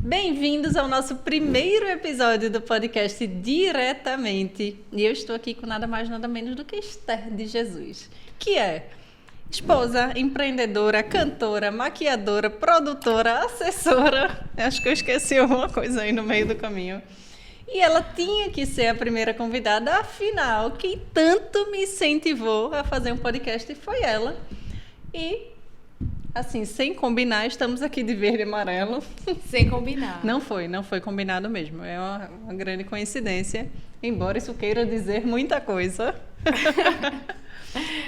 Bem-vindos ao nosso primeiro episódio do podcast Diretamente. E eu estou aqui com nada mais, nada menos do que Esther de Jesus, que é esposa, empreendedora, cantora, maquiadora, produtora, assessora. Acho que eu esqueci alguma coisa aí no meio do caminho. E ela tinha que ser a primeira convidada, afinal, quem tanto me incentivou a fazer um podcast foi ela. E, assim, sem combinar, estamos aqui de verde e amarelo. Sem combinar. Não foi combinado mesmo. É uma grande coincidência, embora isso queira dizer muita coisa.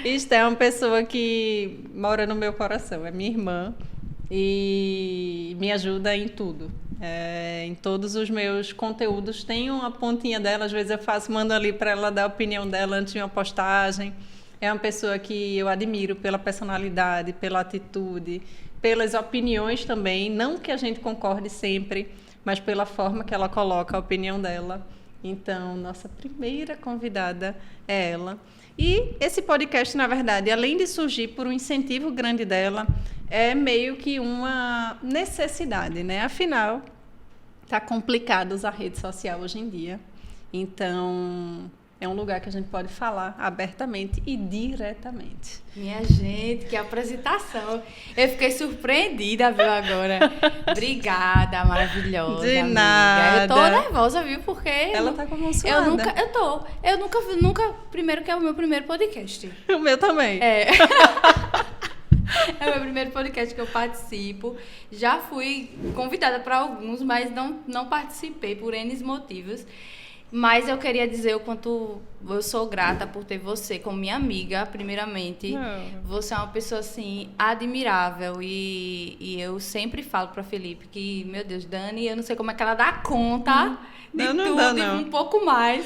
Esther é uma pessoa que mora no meu coração, é minha irmã e me ajuda em tudo. Em todos os meus conteúdos tem uma pontinha dela, às vezes mando ali para ela dar a opinião dela antes de uma postagem. É uma pessoa que eu admiro pela personalidade, pela atitude, pelas opiniões também, não que a gente concorde sempre, mas pela forma que ela coloca a opinião dela. Então, nossa primeira convidada é ela. E esse podcast, na verdade, além de surgir por um incentivo grande dela, é meio que uma necessidade, né? Afinal, está complicado usar rede social hoje em dia. Então, é um lugar que a gente pode falar abertamente e diretamente. Minha gente, que apresentação. Eu fiquei surpreendida, viu, agora. Obrigada, maravilhosa, De amiga. nada. Eu tô nervosa, viu, porque... Ela tá emocionada. Eu nunca... Primeiro que é o meu primeiro podcast. O meu também. É o meu primeiro podcast que eu participo. Já fui convidada para alguns, mas não participei por N motivos. Mas eu queria dizer o quanto eu sou grata por ter você como minha amiga, primeiramente. Você é uma pessoa, assim, admirável. E eu sempre falo para Felipe que, meu Deus, Dani, eu não sei como é que ela dá conta de tudo e um pouco mais.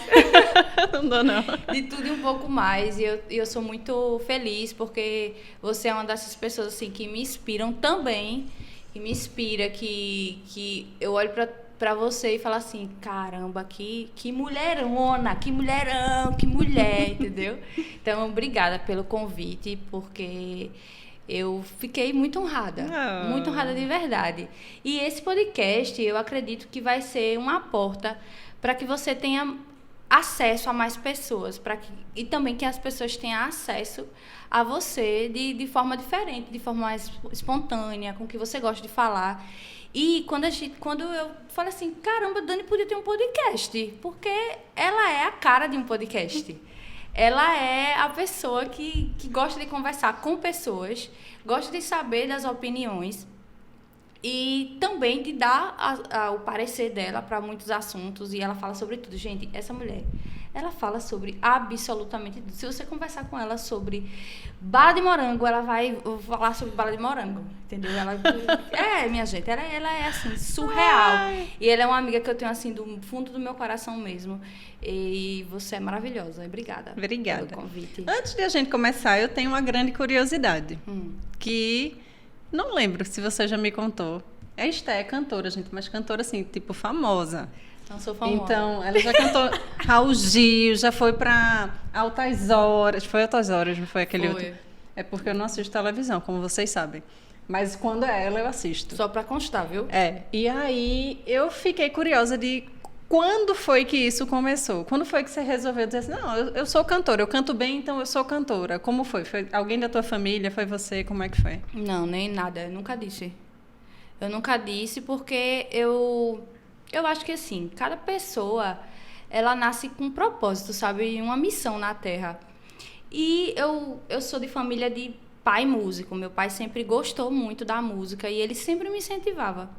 Não dá, não. De tudo e um pouco mais. E eu sou muito feliz porque você é uma dessas pessoas, assim, que me inspiram também. Que me inspira, que eu olho pra você e falo assim, caramba, que mulherona, que mulherão, que mulher, entendeu? Então, obrigada pelo convite, porque eu fiquei muito honrada de verdade. E esse podcast, eu acredito que vai ser uma porta para que você tenha acesso a mais pessoas, e também que as pessoas tenham acesso a você de forma diferente, de forma mais espontânea, com o que você gosta de falar. E quando eu falei assim, caramba, Dani podia ter um podcast, porque ela é a cara de um podcast. Ela é a pessoa que gosta de conversar com pessoas, gosta de saber das opiniões e também de dar o parecer dela para muitos assuntos. E ela fala sobre tudo. Gente, essa mulher, ela fala sobre absolutamente tudo. Se você conversar com ela sobre bala de morango, ela vai falar sobre bala de morango, entendeu? Minha gente, ela é assim, surreal. Ai. E ela é uma amiga que eu tenho assim do fundo do meu coração mesmo. E você é maravilhosa. Obrigada. Obrigada pelo convite. Antes de a gente começar, eu tenho uma grande curiosidade. Que não lembro se você já me contou. A Esther é cantora, gente, mas cantora assim, tipo famosa. Não sou famosa. Então, ela já cantou Raul Gil, já foi para Altas Horas. Foi Altas Horas, não foi aquele outro? É porque eu não assisto televisão, como vocês sabem. Mas quando é ela, eu assisto. Só para constar, viu? E aí, eu fiquei curiosa de quando foi que isso começou? Quando foi que você resolveu dizer assim, não, eu sou cantora, eu canto bem, então eu sou cantora. Como foi? Foi alguém da tua família? Foi você? Como é que foi? Não, nem nada. Eu nunca disse. Eu nunca disse porque eu acho que, assim, cada pessoa, ela nasce com um propósito, sabe? Uma missão na Terra. E eu sou de família de pai músico. Meu pai sempre gostou muito da música e ele sempre me incentivava.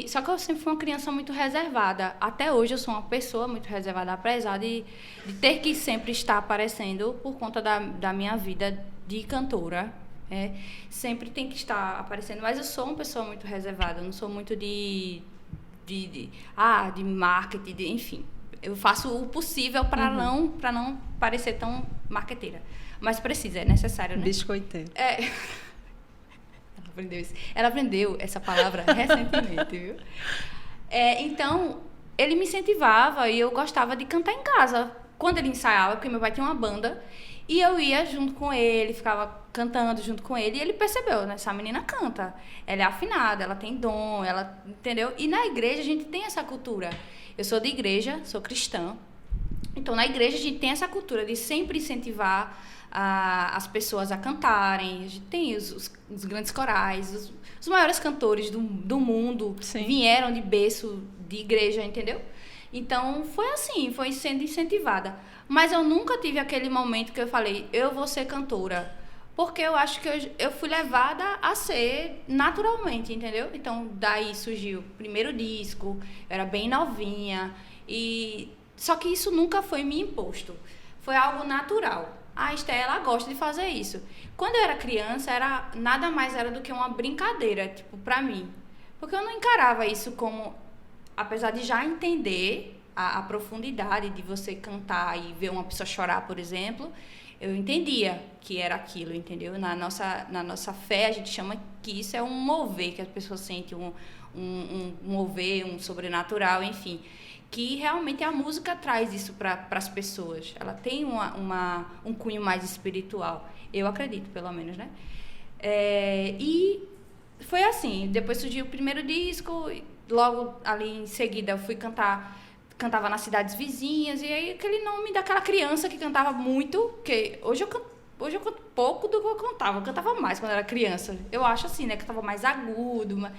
Só que eu sempre fui uma criança muito reservada. Até hoje eu sou uma pessoa muito reservada, apesar de ter que sempre estar aparecendo por conta da minha vida de cantora. Sempre tem que estar aparecendo. Mas eu sou uma pessoa muito reservada. Eu não sou muito de marketing, enfim. Eu faço o possível para não parecer tão marqueteira. Mas precisa, é necessário, né? Biscoiteiro. Ela aprendeu essa palavra recentemente, viu? Então, ele me incentivava e eu gostava de cantar em casa. quando ele ensaiava, porque meu pai tinha uma banda, e eu ia junto com ele, ficava cantando junto com ele, e ele percebeu, né? Essa menina canta, ela é afinada, ela tem dom, ela, entendeu? E na igreja a gente tem essa cultura. Eu sou de igreja, sou cristã, então na igreja a gente tem essa cultura de sempre incentivar as pessoas a cantarem. A gente tem os grandes corais, os maiores cantores do mundo. Sim. Vieram de berço de igreja, entendeu? Então foi assim, foi sendo incentivada. Mas eu nunca tive aquele momento que eu falei, eu vou ser cantora. Porque eu acho que eu fui levada a ser naturalmente, entendeu? Então daí surgiu o primeiro disco, eu era bem novinha. Só que isso nunca foi me imposto. Foi algo natural. A Esté, ela gosta de fazer isso. Quando eu era criança, nada mais era do que uma brincadeira, tipo, pra mim. Porque eu não encarava isso como, apesar de já entender a profundidade de você cantar e ver uma pessoa chorar, por exemplo, eu entendia que era aquilo, entendeu? Na nossa fé, a gente chama que isso é um mover, que as pessoas sentem um mover, um sobrenatural, enfim. Que realmente a música traz isso para as pessoas. Ela tem um cunho mais espiritual. Eu acredito, pelo menos, né? E foi assim. Depois surgiu o primeiro disco. Logo ali em seguida eu fui cantava nas cidades vizinhas. E aí aquele nome daquela criança que cantava muito. Que hoje eu canto pouco do que eu cantava. Eu cantava mais quando eu era criança. Eu acho assim, né? Cantava mais agudo.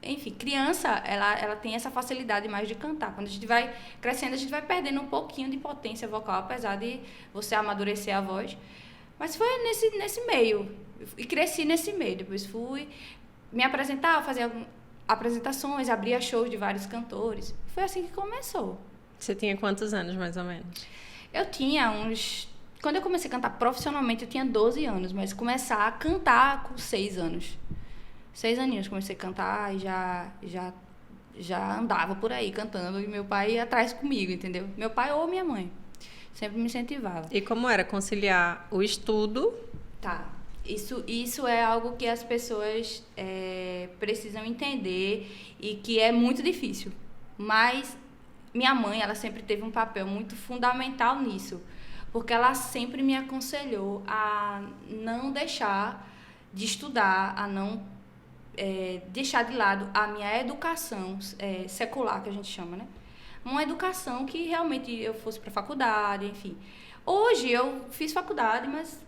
Enfim, criança, ela tem essa facilidade mais de cantar. Quando a gente vai crescendo, a gente vai perdendo um pouquinho de potência vocal, apesar de você amadurecer a voz. Mas foi nesse meio. E cresci nesse meio. Depois fui me apresentar, fazer apresentações, abria shows de vários cantores. Foi assim que começou. Você tinha quantos anos, mais ou menos? Eu tinha Quando eu comecei a cantar profissionalmente, eu tinha 12 anos. Mas começar a cantar com 6 anos. 6 aninhos comecei a cantar e já andava por aí cantando e meu pai ia atrás comigo, entendeu? Meu pai ou minha mãe sempre me incentivava. E como era conciliar o estudo? Tá, isso é algo que as pessoas precisam entender e que é muito difícil. Mas minha mãe, ela sempre teve um papel muito fundamental nisso, porque ela sempre me aconselhou a não deixar de estudar, a não deixar de lado a minha educação secular, que a gente chama, né? Uma educação que realmente eu fosse para faculdade, enfim. Hoje eu fiz faculdade, mas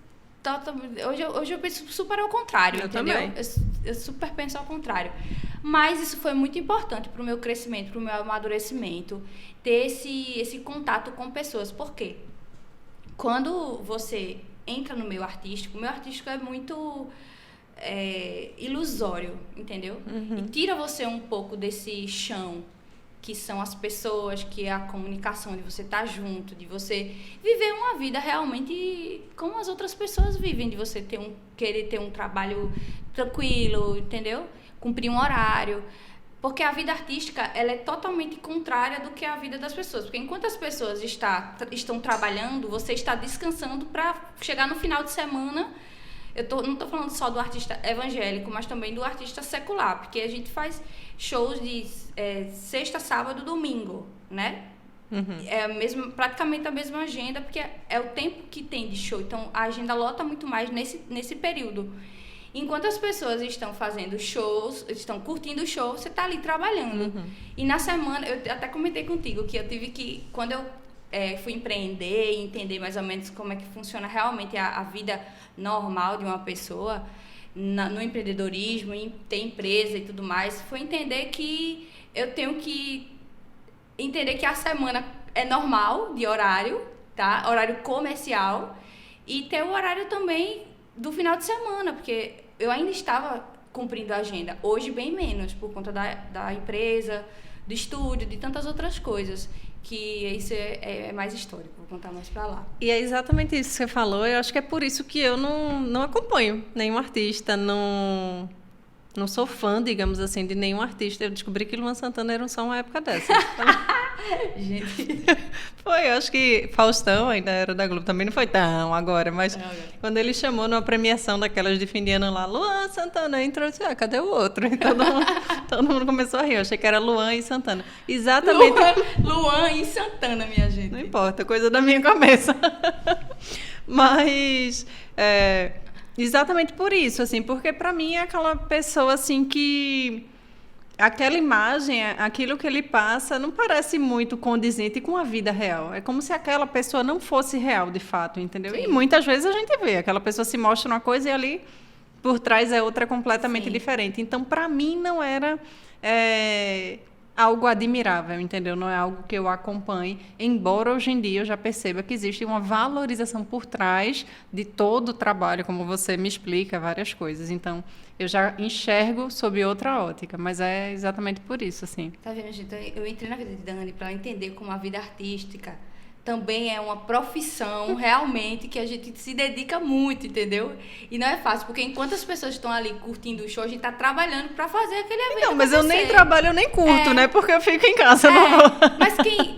hoje eu penso super ao contrário, eu entendeu? Também. Eu super penso ao contrário. Mas isso foi muito importante para o meu crescimento, para o meu amadurecimento, ter esse contato com pessoas. Por quê? Quando você entra no meio artístico, o meio artístico é muito ilusório, entendeu? Uhum. E tira você um pouco desse chão que são as pessoas, que é a comunicação, de você estar junto, de você viver uma vida realmente como as outras pessoas vivem, de você querer ter um trabalho tranquilo, entendeu? Cumprir um horário. Porque a vida artística, ela é totalmente contrária do que é a vida das pessoas. Porque enquanto as pessoas estão trabalhando, você está descansando para chegar no final de semana. Não estou falando só do artista evangélico, mas também do artista secular, porque a gente faz shows de sexta, sábado, domingo, né? Uhum. É praticamente a mesma agenda, porque é o tempo que tem de show. Então, a agenda lota muito mais nesse período. Enquanto as pessoas estão fazendo shows, estão curtindo o show, você está ali trabalhando. Uhum. E na semana, eu até comentei contigo que eu tive que, quando eu fui empreender e entender mais ou menos como é que funciona realmente a vida normal de uma pessoa no empreendedorismo, em ter empresa e tudo mais, foi entender que eu tenho que entender que a semana é normal de horário, tá? Horário comercial, e ter o horário também do final de semana, porque eu ainda estava cumprindo a agenda, hoje bem menos, por conta da empresa, do estúdio, de tantas outras coisas, que isso é mais histórico, vou contar mais pra lá. E é exatamente isso que você falou, eu acho que é por isso que eu não acompanho nenhum artista, não sou fã, digamos assim, de nenhum artista. Eu descobri que Luan Santana era só uma época dessa. Gente. Foi, eu acho que Faustão ainda era da Globo, também não foi tão agora, mas quando ele chamou numa premiação daquelas de fim de ano lá, Luan Santana entrou, eu disse, cadê o outro? E todo mundo começou a rir, eu achei que era Luan e Santana. Exatamente. Luan e Santana, minha gente. Não importa, coisa da minha cabeça. Mas, exatamente por isso, assim, porque pra mim é aquela pessoa, assim, que... Aquela imagem, aquilo que ele passa, não parece muito condizente com a vida real. É como se aquela pessoa não fosse real, de fato, entendeu? Sim. E muitas vezes a gente vê, aquela pessoa se mostra uma coisa e ali por trás é outra completamente diferente. Então, para mim, não era algo admirável, entendeu? Não é algo que eu acompanhe, embora hoje em dia eu já perceba que existe uma valorização por trás de todo o trabalho, como você me explica, várias coisas. Então, eu já enxergo sob outra ótica, mas é exatamente por isso, assim. Tá vendo, gente? Eu entrei na vida de Dani para entender como a vida artística também é uma profissão realmente que a gente se dedica muito, entendeu? E não é fácil, porque enquanto as pessoas estão ali curtindo o show, a gente tá trabalhando para fazer aquele evento. Não, mas eu nem trabalho, eu nem curto, né? Porque eu fico em casa, não vou.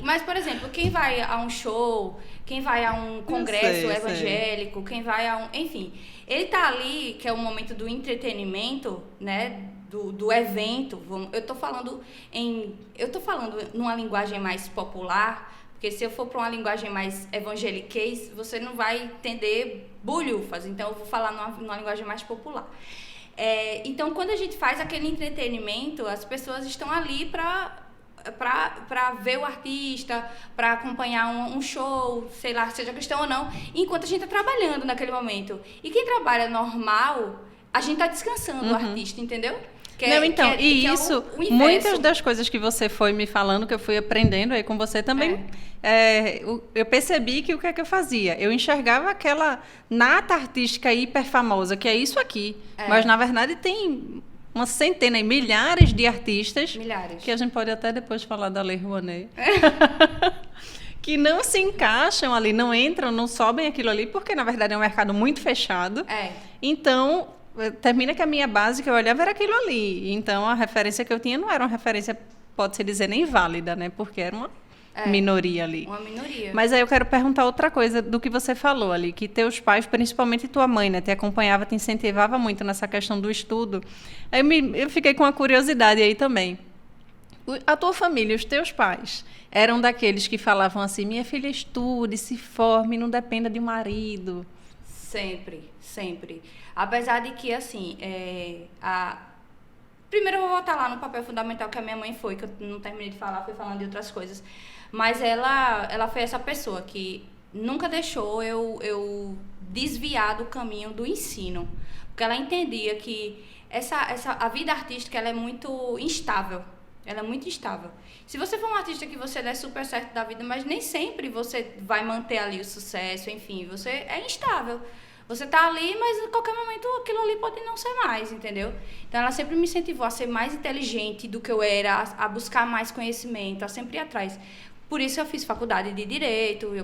Mas, por exemplo, quem vai a um show, quem vai a um congresso evangélico, quem vai a um... Enfim, ele tá ali, que é o momento do entretenimento, né? Do evento. Eu tô falando numa linguagem mais popular, porque se eu for para uma linguagem mais evangeliquez, você não vai entender bolhufas. Então, eu vou falar numa linguagem mais popular. Então, quando a gente faz aquele entretenimento, as pessoas estão ali para ver o artista, para acompanhar um show, sei lá, seja questão ou não, enquanto a gente está trabalhando naquele momento. E quem trabalha normal, a gente está descansando o artista, entendeu? Muitas das coisas que você foi me falando, que eu fui aprendendo aí com você também, eu percebi que o que é que eu fazia? Eu enxergava aquela nata artística hiper famosa, que é isso aqui, mas na verdade tem uma centena e milhares de artistas, que a gente pode até depois falar da Lei Rouanet, que não se encaixam ali, não entram, não sobem aquilo ali, porque na verdade é um mercado muito fechado. Então... termina que a minha base que eu olhava era aquilo ali. Então, a referência que eu tinha não era uma referência, pode-se dizer, nem válida, né? Porque era uma minoria ali. Uma minoria. Mas aí eu quero perguntar outra coisa do que você falou ali, que teus pais, principalmente tua mãe, né? Te acompanhava, te incentivava muito nessa questão do estudo. Aí eu fiquei com uma curiosidade aí também. A tua família, os teus pais, eram daqueles que falavam assim, minha filha estude, se forme, não dependa de um marido. Sempre, sempre. Apesar de que, assim, primeiro eu vou voltar lá no papel fundamental que a minha mãe foi, que eu não terminei de falar, fui falando de outras coisas. Mas ela foi essa pessoa que nunca deixou eu desviar do caminho do ensino. Porque ela entendia que a vida artística ela é muito instável. Ela é muito instável. Se você for um artista que você der super certo da vida, mas nem sempre você vai manter ali o sucesso, enfim, você é instável. Você tá ali, mas a qualquer momento aquilo ali pode não ser mais, entendeu? Então ela sempre me incentivou a ser mais inteligente do que eu era, a buscar mais conhecimento, a sempre ir atrás. Por isso eu fiz faculdade de Direito,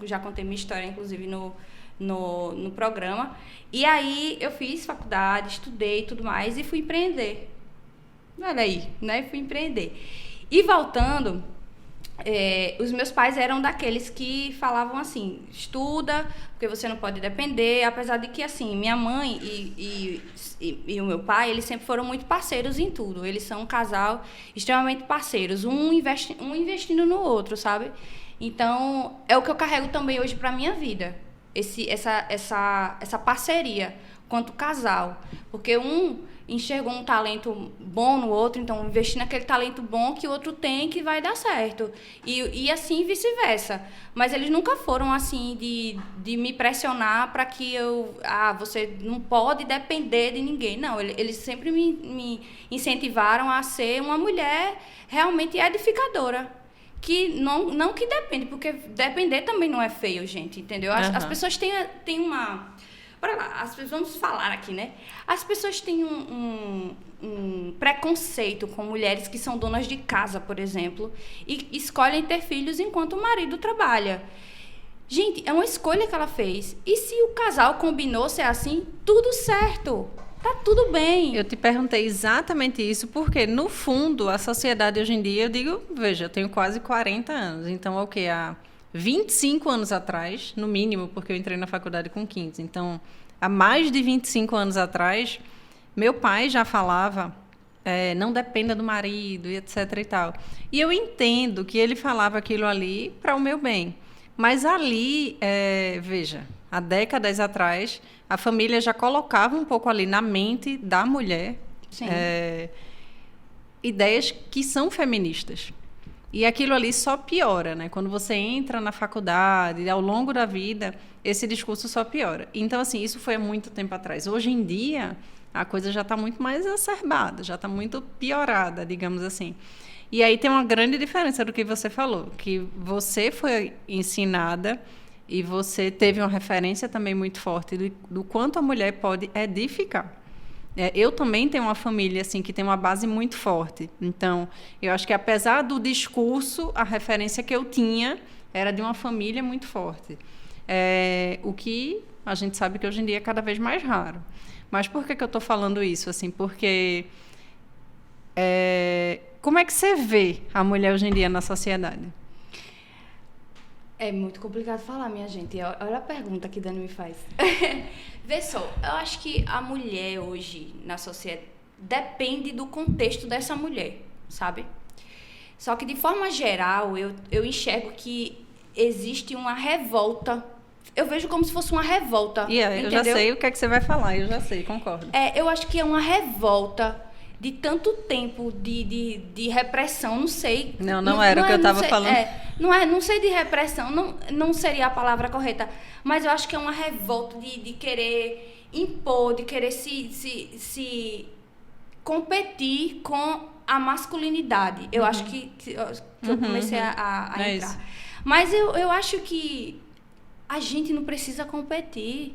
já contei minha história, inclusive, no programa. E aí eu fiz faculdade, estudei e tudo mais, e fui empreender. Olha aí, né? Fui empreender. E voltando... os meus pais eram daqueles que falavam assim, estuda, porque você não pode depender, apesar de que, assim, minha mãe e o meu pai, eles sempre foram muito parceiros em tudo, eles são um casal extremamente parceiros, um investindo no outro, sabe? Então, é o que eu carrego também hoje para minha vida, essa parceria quanto casal, porque um enxergou um talento bom no outro, então investir naquele talento bom que o outro tem que vai dar certo. E assim vice-versa. Mas eles nunca foram assim de me pressionar para que você não pode depender de ninguém. Não, eles sempre me incentivaram a ser uma mulher realmente edificadora. Que não que depende, porque depender também não é feio, gente, entendeu? As pessoas têm uma... Bora lá, vamos falar aqui, né? As pessoas têm um preconceito com mulheres que são donas de casa, por exemplo, e escolhem ter filhos enquanto o marido trabalha. Gente, é uma escolha que ela fez. E se o casal combinou ser assim, tudo certo. Tá tudo bem. Eu te perguntei exatamente isso, porque, no fundo, a sociedade hoje em dia, eu digo, veja, eu tenho quase 40 anos, então, o quê? Há 25 anos atrás, no mínimo, porque eu entrei na faculdade com 15, então, há mais de 25 anos atrás, meu pai já falava, não dependa do marido, e etc e tal. E eu entendo que ele falava aquilo ali para o meu bem, mas ali, veja, há décadas atrás, a família já colocava um pouco ali na mente da mulher ideias que são feministas. E aquilo ali só piora, né? Quando você entra na faculdade, ao longo da vida, esse discurso só piora. Então, assim, isso foi há muito tempo atrás. Hoje em dia, a coisa já está muito mais exacerbada, já está muito piorada, digamos assim. E aí tem uma grande diferença do que você falou, que você foi ensinada e você teve uma referência também muito forte do quanto a mulher pode edificar. Eu também tenho uma família assim, que tem uma base muito forte. Então, eu acho que, apesar do discurso, a referência que eu tinha era de uma família muito forte. O que a gente sabe que hoje em dia é cada vez mais raro. Mas por que eu estou falando isso? Assim, porque como é que você vê a mulher hoje em dia na sociedade? É muito complicado falar, minha gente. Olha a pergunta que Dani me faz. Vê só, eu acho que a mulher hoje na sociedade depende do contexto dessa mulher, sabe? Só que, de forma geral, eu enxergo que existe uma revolta. Eu vejo como se fosse uma revolta. Eu já sei o que é que você vai falar, eu já sei, concordo. Eu acho que é uma revolta de tanto tempo de repressão, não sei. Não era o que eu estava falando. Não sei de repressão, não seria a palavra correta, mas eu acho que é uma revolta de querer impor, de querer se competir com a masculinidade. Eu acho que eu comecei a entrar. Isso. Mas eu acho que a gente não precisa competir.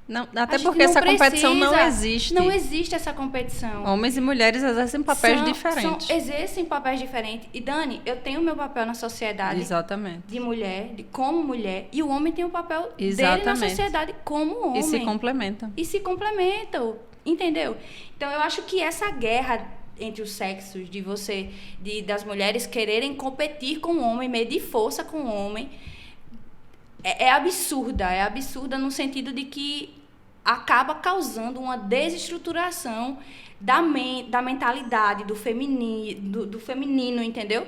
Não, até porque essa competição não existe. Não existe essa competição. Homens e mulheres exercem papéis diferentes. Exercem papéis diferentes. E, Dani, eu tenho o meu papel na sociedade. Exatamente. De mulher, como mulher. E o homem tem o papel dele na sociedade como homem. E se complementam. Entendeu? Então, eu acho que essa guerra entre os sexos, das mulheres quererem competir com o homem, medir força com o homem, é absurda. É absurda no sentido de que acaba causando uma desestruturação da mentalidade, do feminino, entendeu?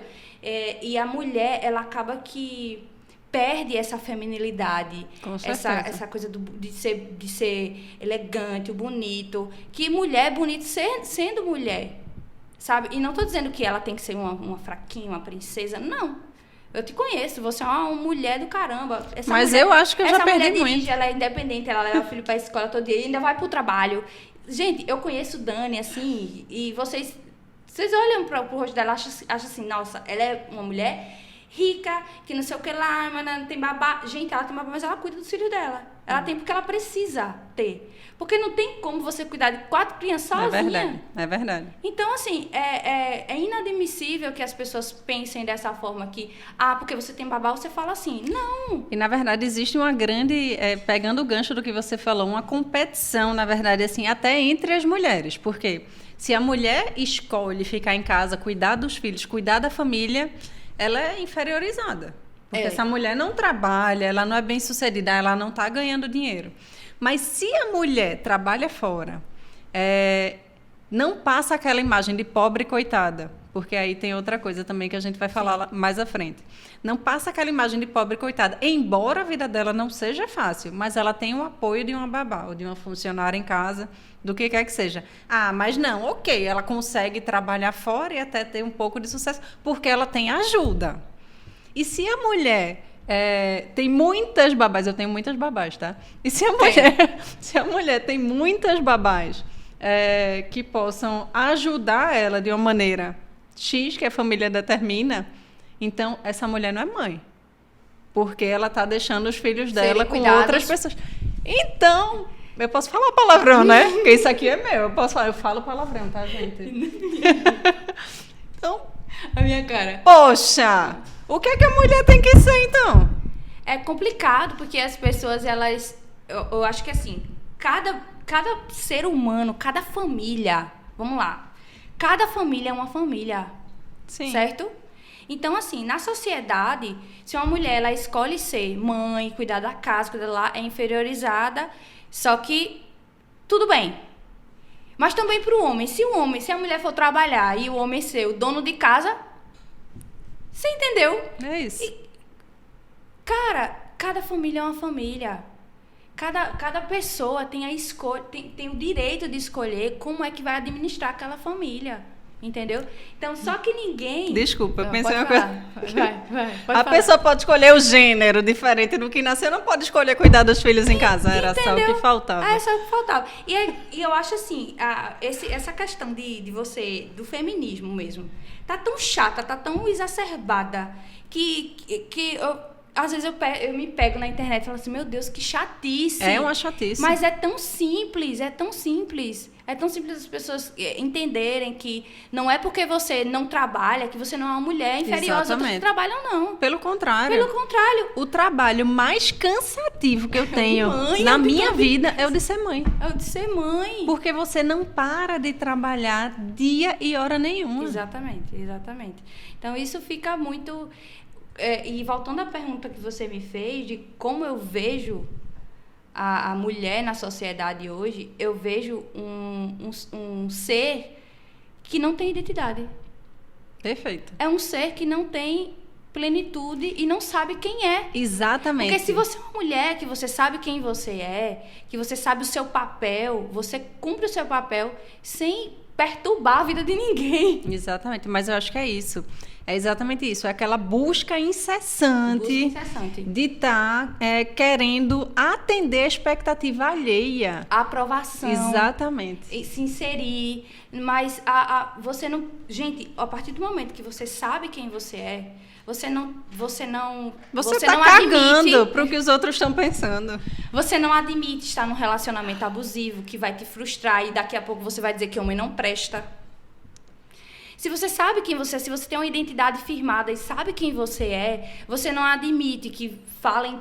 E a mulher, ela acaba que perde essa feminilidade, essa coisa de ser elegante, bonito. Que mulher é bonita sendo mulher, sabe? E não estou dizendo que ela tem que ser uma fraquinha, uma princesa, não. Eu te conheço, você é uma mulher do caramba. Mas eu acho que eu já perdi muito. Ela é independente, ela leva o filho pra escola todo dia e ainda vai pro trabalho. Gente, eu conheço Dani, assim, e vocês olham pro rosto dela, acham assim, nossa, ela é uma mulher rica, que não sei o que lá, mas não tem babá. Gente, ela tem babá, mas ela cuida dos filhos dela. Ela tem porque ela precisa ter. Porque não tem como você cuidar de 4 crianças sozinha. É verdade. Então, assim, é inadmissível que as pessoas pensem dessa forma que, porque você tem babá, você fala assim. Não. E, na verdade, existe uma grande, pegando o gancho do que você falou, uma competição, na verdade, assim, até entre as mulheres. Porque se a mulher escolhe ficar em casa, cuidar dos filhos, cuidar da família, ela é inferiorizada. Porque essa mulher não trabalha, ela não é bem-sucedida, ela não está ganhando dinheiro. Mas se a mulher trabalha fora, não passa aquela imagem de pobre coitada, porque aí tem outra coisa também que a gente vai falar mais à frente. Não passa aquela imagem de pobre coitada, embora a vida dela não seja fácil, mas ela tem o apoio de uma babá ou de uma funcionária em casa, do que quer que seja. Mas não, ok, ela consegue trabalhar fora e até ter um pouco de sucesso, porque ela tem ajuda. E se a mulher tem muitas babás, eu tenho muitas babás, tá? E se a mulher tem muitas babás que possam ajudar ela de uma maneira X, que a família determina, então essa mulher não é mãe. Porque ela está deixando os filhos dela com outras pessoas. Então, eu posso falar palavrão, né? Porque isso aqui é meu. Eu falo palavrão, tá, gente? Então, a minha cara. Poxa! O que é que a mulher tem que ser, É complicado, porque as pessoas, elas... Eu acho que, assim, cada cada ser humano, cada família, vamos lá, cada família é uma família, Sim. certo? Então, assim, na sociedade, se uma mulher ela escolhe ser mãe, cuidar da casa, cuidar lá, é inferiorizada, só que tudo bem. Mas também para o homem, se a mulher for trabalhar e o homem ser o dono de casa, você entendeu? É isso. Cara, cada família é uma família. Cada pessoa tem a escolha, tem o direito de escolher como é que vai administrar aquela família. Entendeu? Então, só que ninguém... Desculpa, eu Não, pensei pode uma falar. coisa. Vai, pode A falar. pessoa pode escolher o gênero diferente do que nasceu, não pode escolher cuidar dos filhos em casa. Era só o Entendeu? que faltava. É só o que faltava. E eu acho assim, essa questão de você, do feminismo mesmo, tá tão chata, tá tão exacerbada, que às vezes eu me pego na internet e falo assim, meu Deus, que chatice. É uma chatice. Mas é tão simples, é tão simples. É tão simples as pessoas entenderem que não é porque você não trabalha, que você não é uma mulher inferior às outras que trabalham, não. Pelo contrário. Pelo contrário. O trabalho mais cansativo que eu tenho Mãe, na minha vida é o de ser mãe. É o de ser mãe. Porque você não para de trabalhar dia e hora nenhuma. Exatamente. Então, isso fica muito... e voltando à pergunta que você me fez, de como eu vejo a mulher na sociedade hoje, eu vejo um ser que não tem identidade. Perfeito. É um ser que não tem plenitude e não sabe quem é. Exatamente. Porque se você é uma mulher que você sabe quem você é, que você sabe o seu papel, você cumpre o seu papel sem perturbar a vida de ninguém. Exatamente, mas eu acho que é isso. É exatamente isso. É aquela busca incessante de estar querendo atender a expectativa alheia. A aprovação. Exatamente. E se inserir. Mas você não... Gente, a partir do momento que você sabe quem você é, você tá não cagando pro que os outros estão pensando. Você não admite estar num relacionamento abusivo que vai te frustrar e daqui a pouco você vai dizer que homem não presta. Se você sabe quem você é, se você tem uma identidade firmada e sabe quem você é, você não admite que falem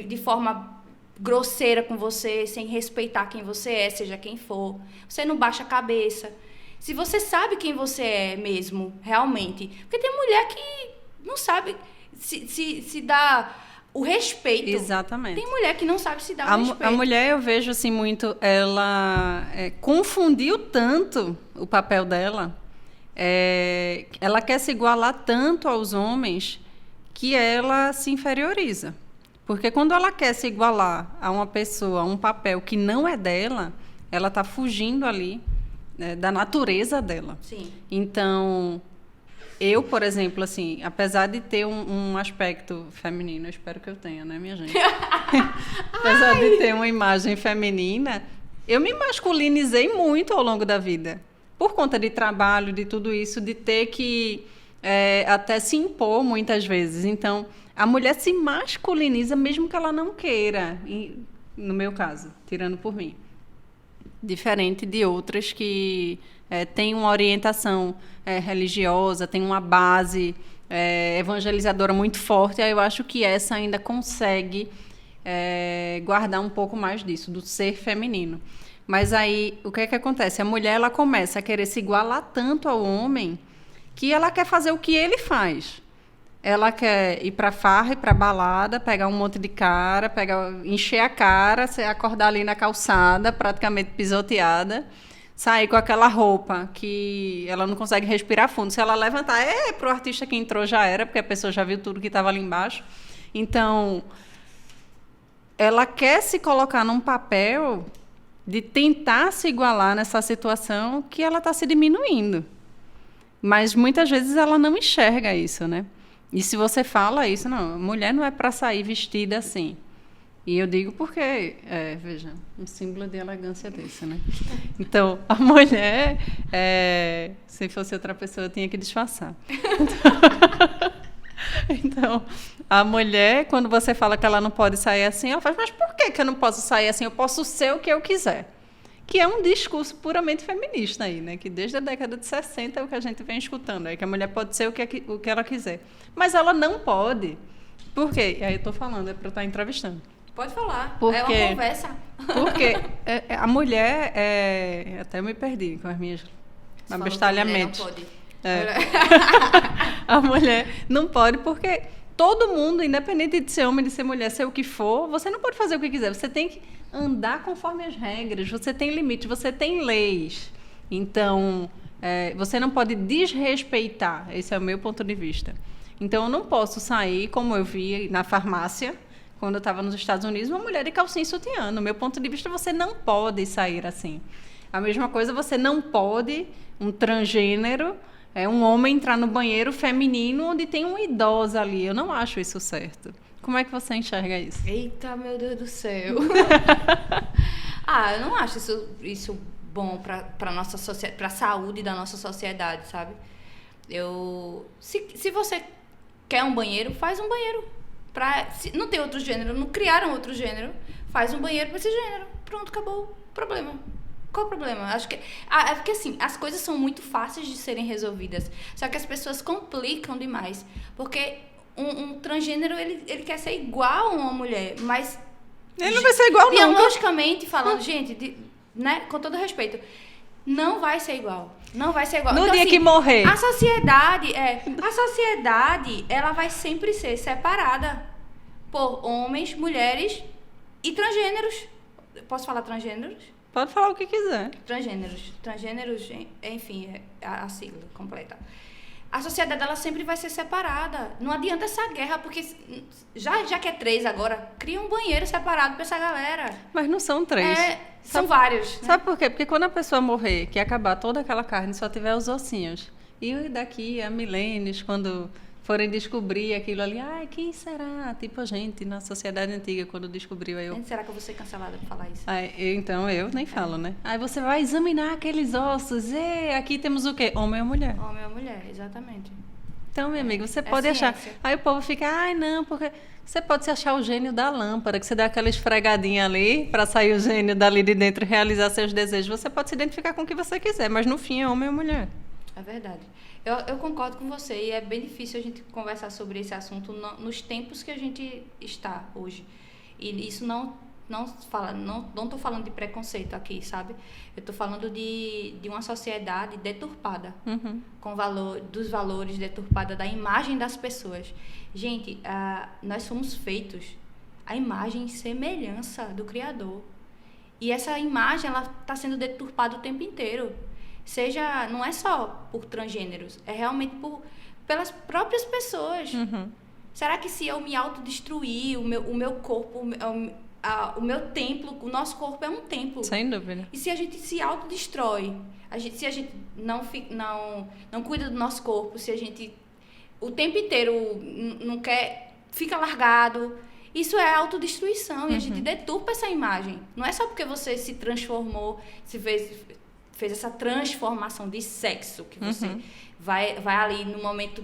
de forma grosseira com você, sem respeitar quem você é, seja quem for. Você não baixa a cabeça. Se você sabe quem você é mesmo, realmente. Porque tem mulher que não sabe se dá o respeito. Exatamente. Tem mulher que não sabe se dar o respeito. A mulher, eu vejo assim muito, ela confundiu tanto o papel dela. Ela quer se igualar tanto aos homens que ela se inferioriza. Porque quando ela quer se igualar a uma pessoa, a um papel que não é dela, ela está fugindo ali da natureza dela. Sim. Então, eu, por exemplo, assim, apesar de ter um aspecto feminino, eu espero que eu tenha, né, minha gente? Apesar de ter uma imagem feminina, eu me masculinizei muito ao longo da vida. Por conta de trabalho, de tudo isso, de ter que até se impor muitas vezes. Então, a mulher se masculiniza mesmo que ela não queira, no meu caso, tirando por mim. Diferente de outras que têm uma orientação religiosa, têm uma base evangelizadora muito forte, aí eu acho que essa ainda consegue guardar um pouco mais disso, do ser feminino. Mas aí, o que é que acontece? A mulher, ela começa a querer se igualar tanto ao homem que ela quer fazer o que ele faz. Ela quer ir para farra, ir para balada, pegar um monte de cara, encher a cara, acordar ali na calçada, praticamente pisoteada, sair com aquela roupa que ela não consegue respirar fundo. Se ela levantar, pro artista que entrou já era, porque a pessoa já viu tudo que estava ali embaixo. Então, ela quer se colocar num papel de tentar se igualar nessa situação que ela está se diminuindo. Mas muitas vezes ela não enxerga isso, né? E se você fala isso, não, mulher não é para sair vestida assim. E eu digo porque, veja, um símbolo de elegância desse, né? Então, a mulher, se fosse outra pessoa, eu tinha que disfarçar. Então, a mulher, quando você fala que ela não pode sair assim, ela fala, mas por que eu não posso sair assim? Eu posso ser o que eu quiser. Que é um discurso puramente feminista aí, né? Que desde a década de 60 é o que a gente vem escutando, que a mulher pode ser o que ela quiser. Mas ela não pode. Por quê? E aí eu estou falando, é para eu estar entrevistando. Pode falar. Porque... É uma conversa. Porque a mulher até me perdi com as minhas abestalhamentos. Não pode. A mulher não pode porque todo mundo, independente de ser homem, de ser mulher, ser o que for, você não pode fazer o que quiser. Você tem que andar conforme as regras. Você tem limites, você tem leis. Então, você não pode desrespeitar. Esse é o meu ponto de vista. Então, eu não posso sair, como eu vi na farmácia, quando eu estava nos Estados Unidos, uma mulher de calcinha e sutiã. No meu ponto de vista, você não pode sair assim. A mesma coisa, você não pode, um transgênero, um homem entrar no banheiro feminino onde tem uma idosa ali. Eu não acho isso certo. Como é que você enxerga isso? Eita, meu Deus do céu. Eu não acho isso bom para nossa sociedade, para a saúde da nossa sociedade, sabe? Se você quer um banheiro, faz um banheiro. Se não tem outro gênero, não criaram outro gênero, faz um banheiro para esse gênero. Pronto, acabou o problema. Qual o problema? Acho que é porque assim, as coisas são muito fáceis de serem resolvidas, só que as pessoas complicam demais, porque um transgênero, ele quer ser igual a uma mulher, mas ele não vai ser igual nunca. Biologicamente falando, gente, né, com todo respeito, não vai ser igual. Não vai ser igual. No então, dia assim, que morrer. A sociedade, ela vai sempre ser separada por homens, mulheres e transgêneros. Posso falar transgêneros? Pode falar o que quiser. Transgêneros, enfim, é a sigla completa. A sociedade, ela sempre vai ser separada. Não adianta essa guerra, porque já que é 3 agora, cria um banheiro separado pra essa galera. Mas não são 3. São vários. Né? Sabe por quê? Porque quando a pessoa morrer, que acabar toda aquela carne, só tiver os ossinhos. E daqui a milênios, quando forem descobrir aquilo ali, quem será? Tipo a gente na sociedade antiga, quando descobriu aí. Será que eu vou ser cancelada por falar isso? Então eu nem falo, né? Aí você vai examinar aqueles ossos. Aqui temos o quê? Homem ou mulher? Homem ou mulher, exatamente. Então, meu amigo, você pode achar. Aí o povo fica, não, porque você pode se achar o gênio da lâmpada, que você dá aquela esfregadinha ali para sair o gênio dali de dentro e realizar seus desejos. Você pode se identificar com o que você quiser, mas no fim é homem ou mulher. É verdade. Eu concordo com você e é bem difícil a gente conversar sobre esse assunto nos tempos que a gente está hoje. E isso não estou falando de preconceito aqui, sabe? Eu estou falando de uma sociedade deturpada, com dos valores, deturpada da imagem das pessoas. Gente, nós somos feitos à imagem e semelhança do Criador. E essa imagem, ela está sendo deturpada o tempo inteiro. Não é só por transgêneros, é realmente pelas próprias pessoas. Será que se eu me autodestruir, o meu corpo, o meu templo, o nosso corpo é um templo. Sem dúvida. E se a gente se autodestrói, se a gente não cuida do nosso corpo, se a gente o tempo inteiro não quer, fica largado, isso é autodestruição. E a gente deturpa essa imagem. Não é só porque você se transformou, se fez essa transformação de sexo, que você vai ali no momento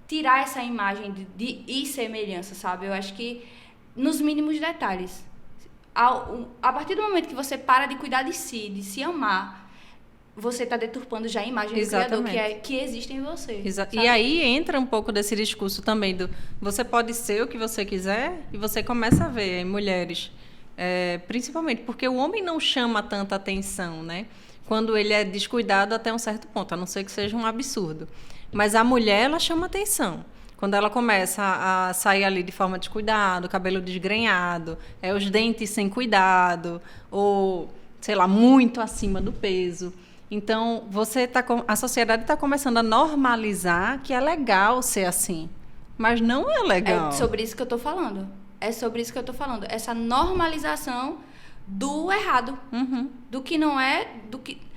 tirar essa imagem de semelhança, sabe? Eu acho que nos mínimos detalhes. A partir do momento que você para de cuidar de si, de se amar, você está deturpando já a imagem do Criador que existe em você. E aí entra um pouco desse discurso também você pode ser o que você quiser, e você começa a ver em mulheres, principalmente porque o homem não chama tanta atenção, né? Quando ele é descuidado até um certo ponto, a não ser que seja um absurdo. Mas a mulher, ela chama atenção. Quando ela começa a sair ali de forma descuidado, cabelo desgrenhado, os dentes sem cuidado, ou, sei lá, muito acima do peso. Então, a sociedade está começando a normalizar que é legal ser assim. Mas não é legal. É sobre isso que eu estou falando. Essa normalização do errado. Do que não é...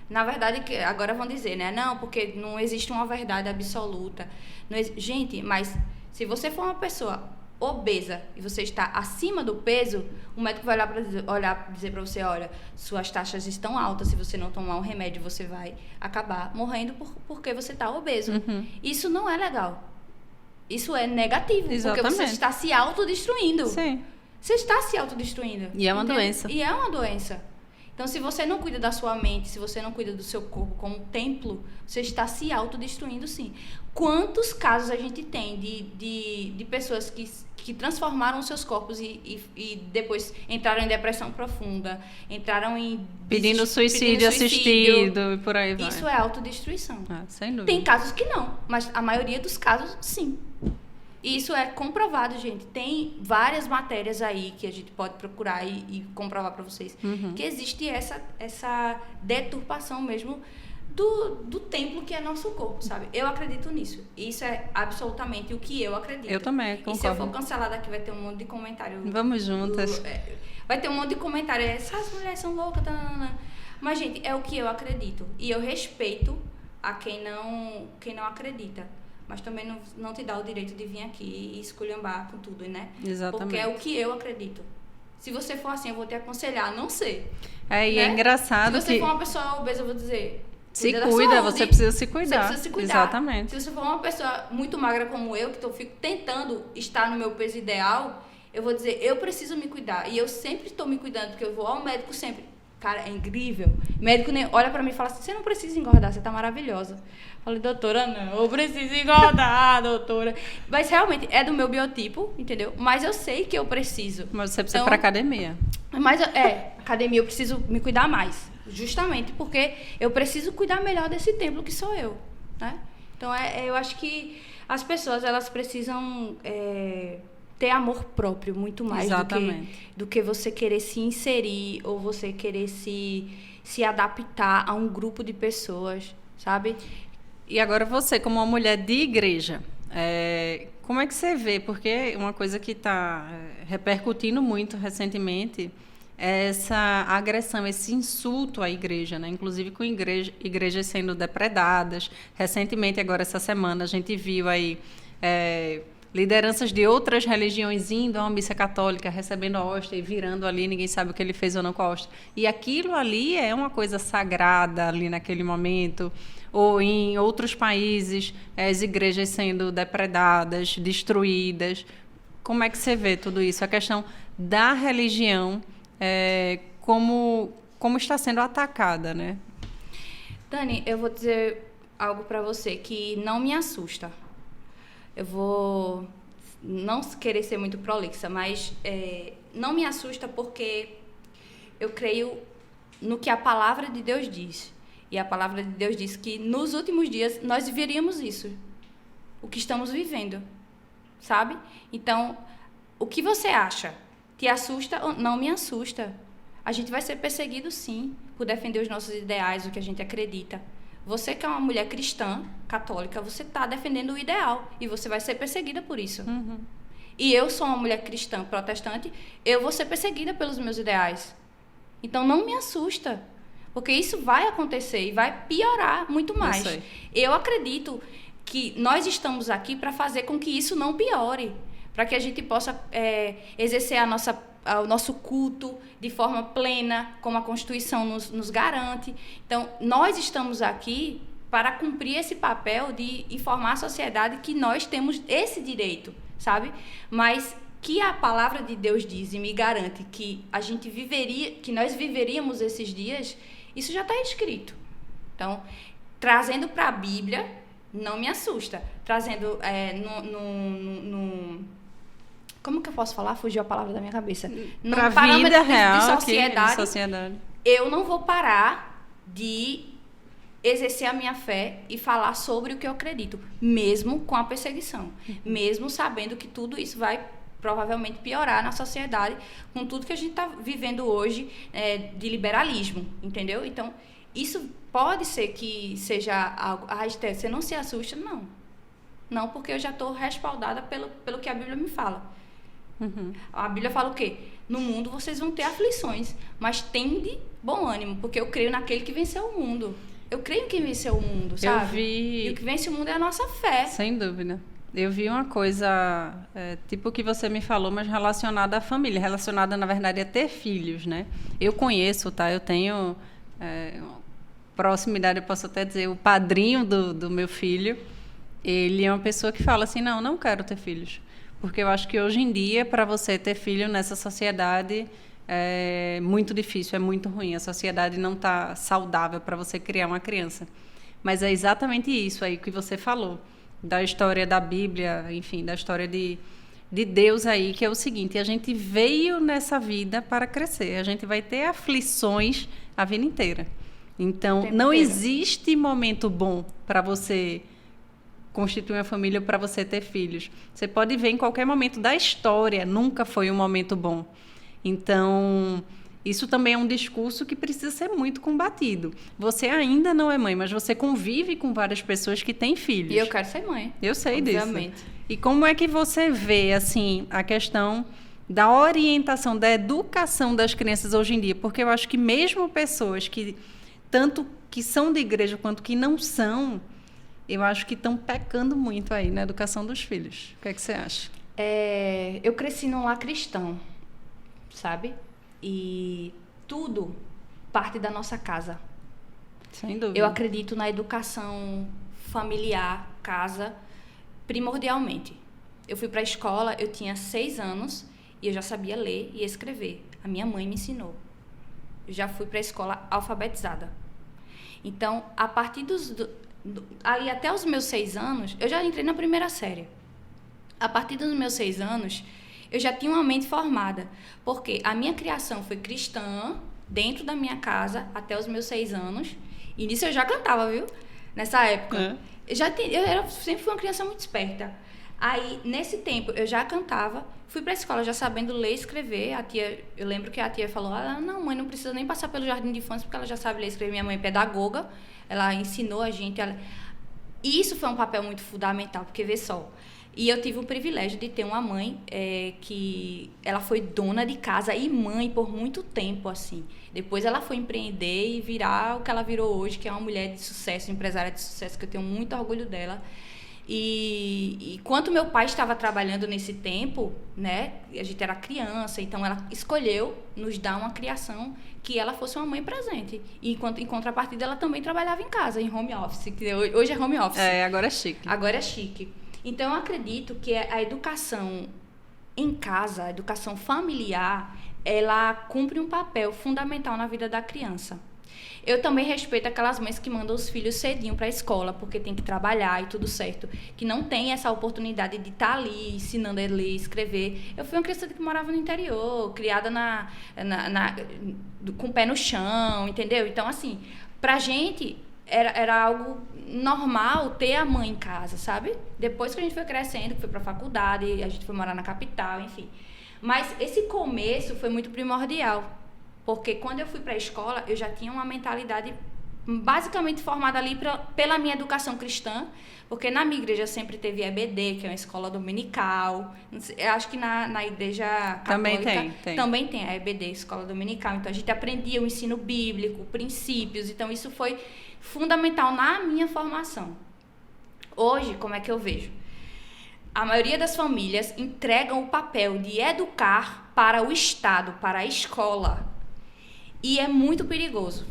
Na verdade, agora vão dizer, né? Não, porque não existe uma verdade absoluta. Gente, mas se você for uma pessoa obesa e você está acima do peso, o médico vai dizer para você, olha, suas taxas estão altas, se você não tomar um remédio, você vai acabar morrendo porque você está obeso. Isso não é legal. Isso é negativo. Exatamente. Porque você está se autodestruindo. Sim. Você está se autodestruindo. E é uma doença. E é uma doença. Então, se você não cuida da sua mente, se você não cuida do seu corpo como templo, você está se autodestruindo, sim. Quantos casos a gente tem de pessoas que transformaram seus corpos e depois entraram em depressão profunda, entraram em... Pedindo suicídio assistido e por aí vai. Isso é autodestruição. Sem dúvida. Tem casos que não, mas a maioria dos casos, sim. E isso é comprovado, gente. Tem várias matérias aí que a gente pode procurar e comprovar para vocês. Que existe essa deturpação mesmo do templo que é nosso corpo, sabe? Eu acredito nisso. Isso é absolutamente o que eu acredito. Eu também, concordo. E se eu for cancelada aqui, vai ter um monte de comentário. Vamos juntas. Vai ter um monte de comentário. Essas mulheres são loucas. Mas, gente, é o que eu acredito. E eu respeito a quem não acredita. Mas também não te dá o direito de vir aqui e esculhambar com tudo, né? Exatamente. Porque é o que eu acredito. Se você for assim, eu vou te aconselhar a não ser. E né? é engraçado Se você for uma pessoa obesa, eu vou dizer... Se cuida, você precisa se cuidar. Você precisa se cuidar. Exatamente. Se você for uma pessoa muito magra como eu, que fico tentando estar no meu peso ideal, eu vou dizer, eu preciso me cuidar. E eu sempre estou me cuidando, porque eu vou ao médico sempre. Cara, é incrível. O médico olha pra mim e fala assim, você não precisa engordar, você tá maravilhosa. Eu falei, doutora, não, eu preciso engordar, doutora. Mas realmente é do meu biotipo, entendeu? Mas eu sei que eu preciso. Mas você precisa ir pra academia. Mas, academia eu preciso me cuidar mais. Justamente porque eu preciso cuidar melhor desse templo que sou eu, né? Então, eu acho que as pessoas, elas precisam... ter amor próprio muito mais do que você querer se inserir ou você querer se adaptar a um grupo de pessoas, sabe? E agora você, como uma mulher de igreja, como é que você vê? Porque uma coisa que está repercutindo muito recentemente é essa agressão, esse insulto à igreja, né? Inclusive com igrejas sendo depredadas. Recentemente, agora essa semana, a gente viu aí... lideranças de outras religiões indo a uma missa católica, recebendo a hóstia e virando ali, ninguém sabe o que ele fez ou não com a hóstia. E aquilo ali é uma coisa sagrada ali naquele momento. Ou em outros países, as igrejas sendo depredadas, destruídas. Como é que você vê tudo isso? A questão da religião, como está sendo atacada, né? Dani, eu vou dizer algo para você que não me assusta. Eu vou não querer ser muito prolixa, mas não me assusta porque eu creio no que a palavra de Deus diz. E a palavra de Deus diz que nos últimos dias nós viveríamos isso. O que estamos vivendo, sabe? Então, o que você acha? Te assusta ou não me assusta? A gente vai ser perseguido, sim, por defender os nossos ideais, o que a gente acredita. Você que é uma mulher cristã, católica, você está defendendo o ideal e você vai ser perseguida por isso. E eu sou uma mulher cristã, protestante, eu vou ser perseguida pelos meus ideais. Então, não me assusta, porque isso vai acontecer e vai piorar muito mais. Eu acredito que nós estamos aqui para fazer com que isso não piore, para que a gente possa exercer o nosso culto de forma plena, como a Constituição nos garante. Então, nós estamos aqui para cumprir esse papel de informar a sociedade que nós temos esse direito, sabe? Mas que a palavra de Deus diz e me garante que que nós viveríamos esses dias, isso já está escrito. Então, trazendo para a Bíblia, não me assusta. Trazendo como que eu posso falar? Fugiu a palavra da minha cabeça. Para a vida real, de sociedade. Eu não vou parar de exercer a minha fé e falar sobre o que eu acredito, mesmo com a perseguição, mesmo sabendo que tudo isso vai provavelmente piorar na sociedade, com tudo que a gente está vivendo hoje de liberalismo, entendeu? Então, isso pode ser que seja algo... Esther, você não se assusta? Não. Não, porque eu já estou respaldada pelo que a Bíblia me fala. A Bíblia fala o quê? No mundo vocês vão ter aflições, mas tende bom ânimo, porque eu creio naquele que venceu o mundo. Eu creio em quem venceu o mundo, sabe? E o que vence o mundo é a nossa fé. Sem dúvida. Eu vi uma coisa, tipo o que você me falou, mas relacionada à família, relacionada, na verdade, a ter filhos, né? Eu conheço, tá? Eu tenho proximidade, eu posso até dizer, o padrinho do meu filho, ele é uma pessoa que fala assim, não quero ter filhos. Porque eu acho que hoje em dia, para você ter filho nessa sociedade, é muito difícil, é muito ruim. A sociedade não está saudável para você criar uma criança. Mas é exatamente isso aí que você falou, da história da Bíblia, enfim, da história de Deus aí, que é o seguinte: a gente veio nessa vida para crescer, a gente vai ter aflições a vida inteira. Então, não existe momento bom para você constituir uma família, para você ter filhos. Você pode ver em qualquer momento da história, nunca foi um momento bom. Então, isso também é um discurso que precisa ser muito combatido. Você ainda não é mãe, mas você convive com várias pessoas que têm filhos. E eu quero ser mãe. Eu sei obviamente. disso. E como é que você vê, assim, a questão da orientação, da educação das crianças hoje em dia? Porque eu acho que mesmo pessoas que, tanto que são de igreja quanto que não são, eu acho que estão pecando muito aí na educação dos filhos. O que é que você acha? Eu cresci num lar cristão, sabe? E tudo parte da nossa casa. Sem dúvida. Eu acredito na educação familiar, casa, primordialmente. Eu fui para a escola, eu tinha 6 anos e eu já sabia ler e escrever. A minha mãe me ensinou. Eu já fui para a escola alfabetizada. Então, a partir aí até os meus 6 anos, eu já entrei na primeira série. A partir dos meus 6 anos, eu já tinha uma mente formada, porque a minha criação foi cristã, dentro da minha casa, até os meus 6 anos. E nisso eu já cantava, viu? Nessa época. Eu sempre fui uma criança muito esperta. Aí, nesse tempo, eu já cantava, fui pra escola já sabendo ler e escrever. Eu lembro que a tia falou: não, mãe, não precisa nem passar pelo jardim de infância, porque ela já sabe ler e escrever. Minha mãe é pedagoga, ela ensinou a gente. E isso foi um papel muito fundamental, porque vê só. E eu tive o privilégio de ter uma mãe que ela foi dona de casa e mãe por muito tempo, assim. Depois ela foi empreender e virar o que ela virou hoje, que é uma mulher de sucesso, empresária de sucesso, que eu tenho muito orgulho dela. E enquanto meu pai estava trabalhando nesse tempo, né, a gente era criança, então ela escolheu nos dar uma criação que ela fosse uma mãe presente. E em contrapartida, ela também trabalhava em casa, em home office, que hoje é home office. Agora é chique. Agora é chique. Então, eu acredito que a educação em casa, a educação familiar, ela cumpre um papel fundamental na vida da criança. Eu também respeito aquelas mães que mandam os filhos cedinho para a escola, porque tem que trabalhar e tudo certo, que não tem essa oportunidade de estar ali ensinando a ler, escrever. Eu fui uma criança que morava no interior, criada com o pé no chão, entendeu? Então, assim, pra gente era algo normal ter a mãe em casa, sabe? Depois que a gente foi crescendo, foi pra faculdade, a gente foi morar na capital, enfim. Mas esse começo foi muito primordial, porque quando eu fui pra escola, eu já tinha uma mentalidade basicamente formada ali pela minha educação cristã, porque na minha igreja sempre teve EBD, que é uma escola dominical. Eu acho que na igreja católica também tem a EBD, escola dominical. Então a gente aprendia o ensino bíblico, princípios, então isso foi fundamental na minha formação. Hoje, como é que eu vejo? A maioria das famílias entregam o papel de educar para o Estado, para a escola. E é muito perigoso.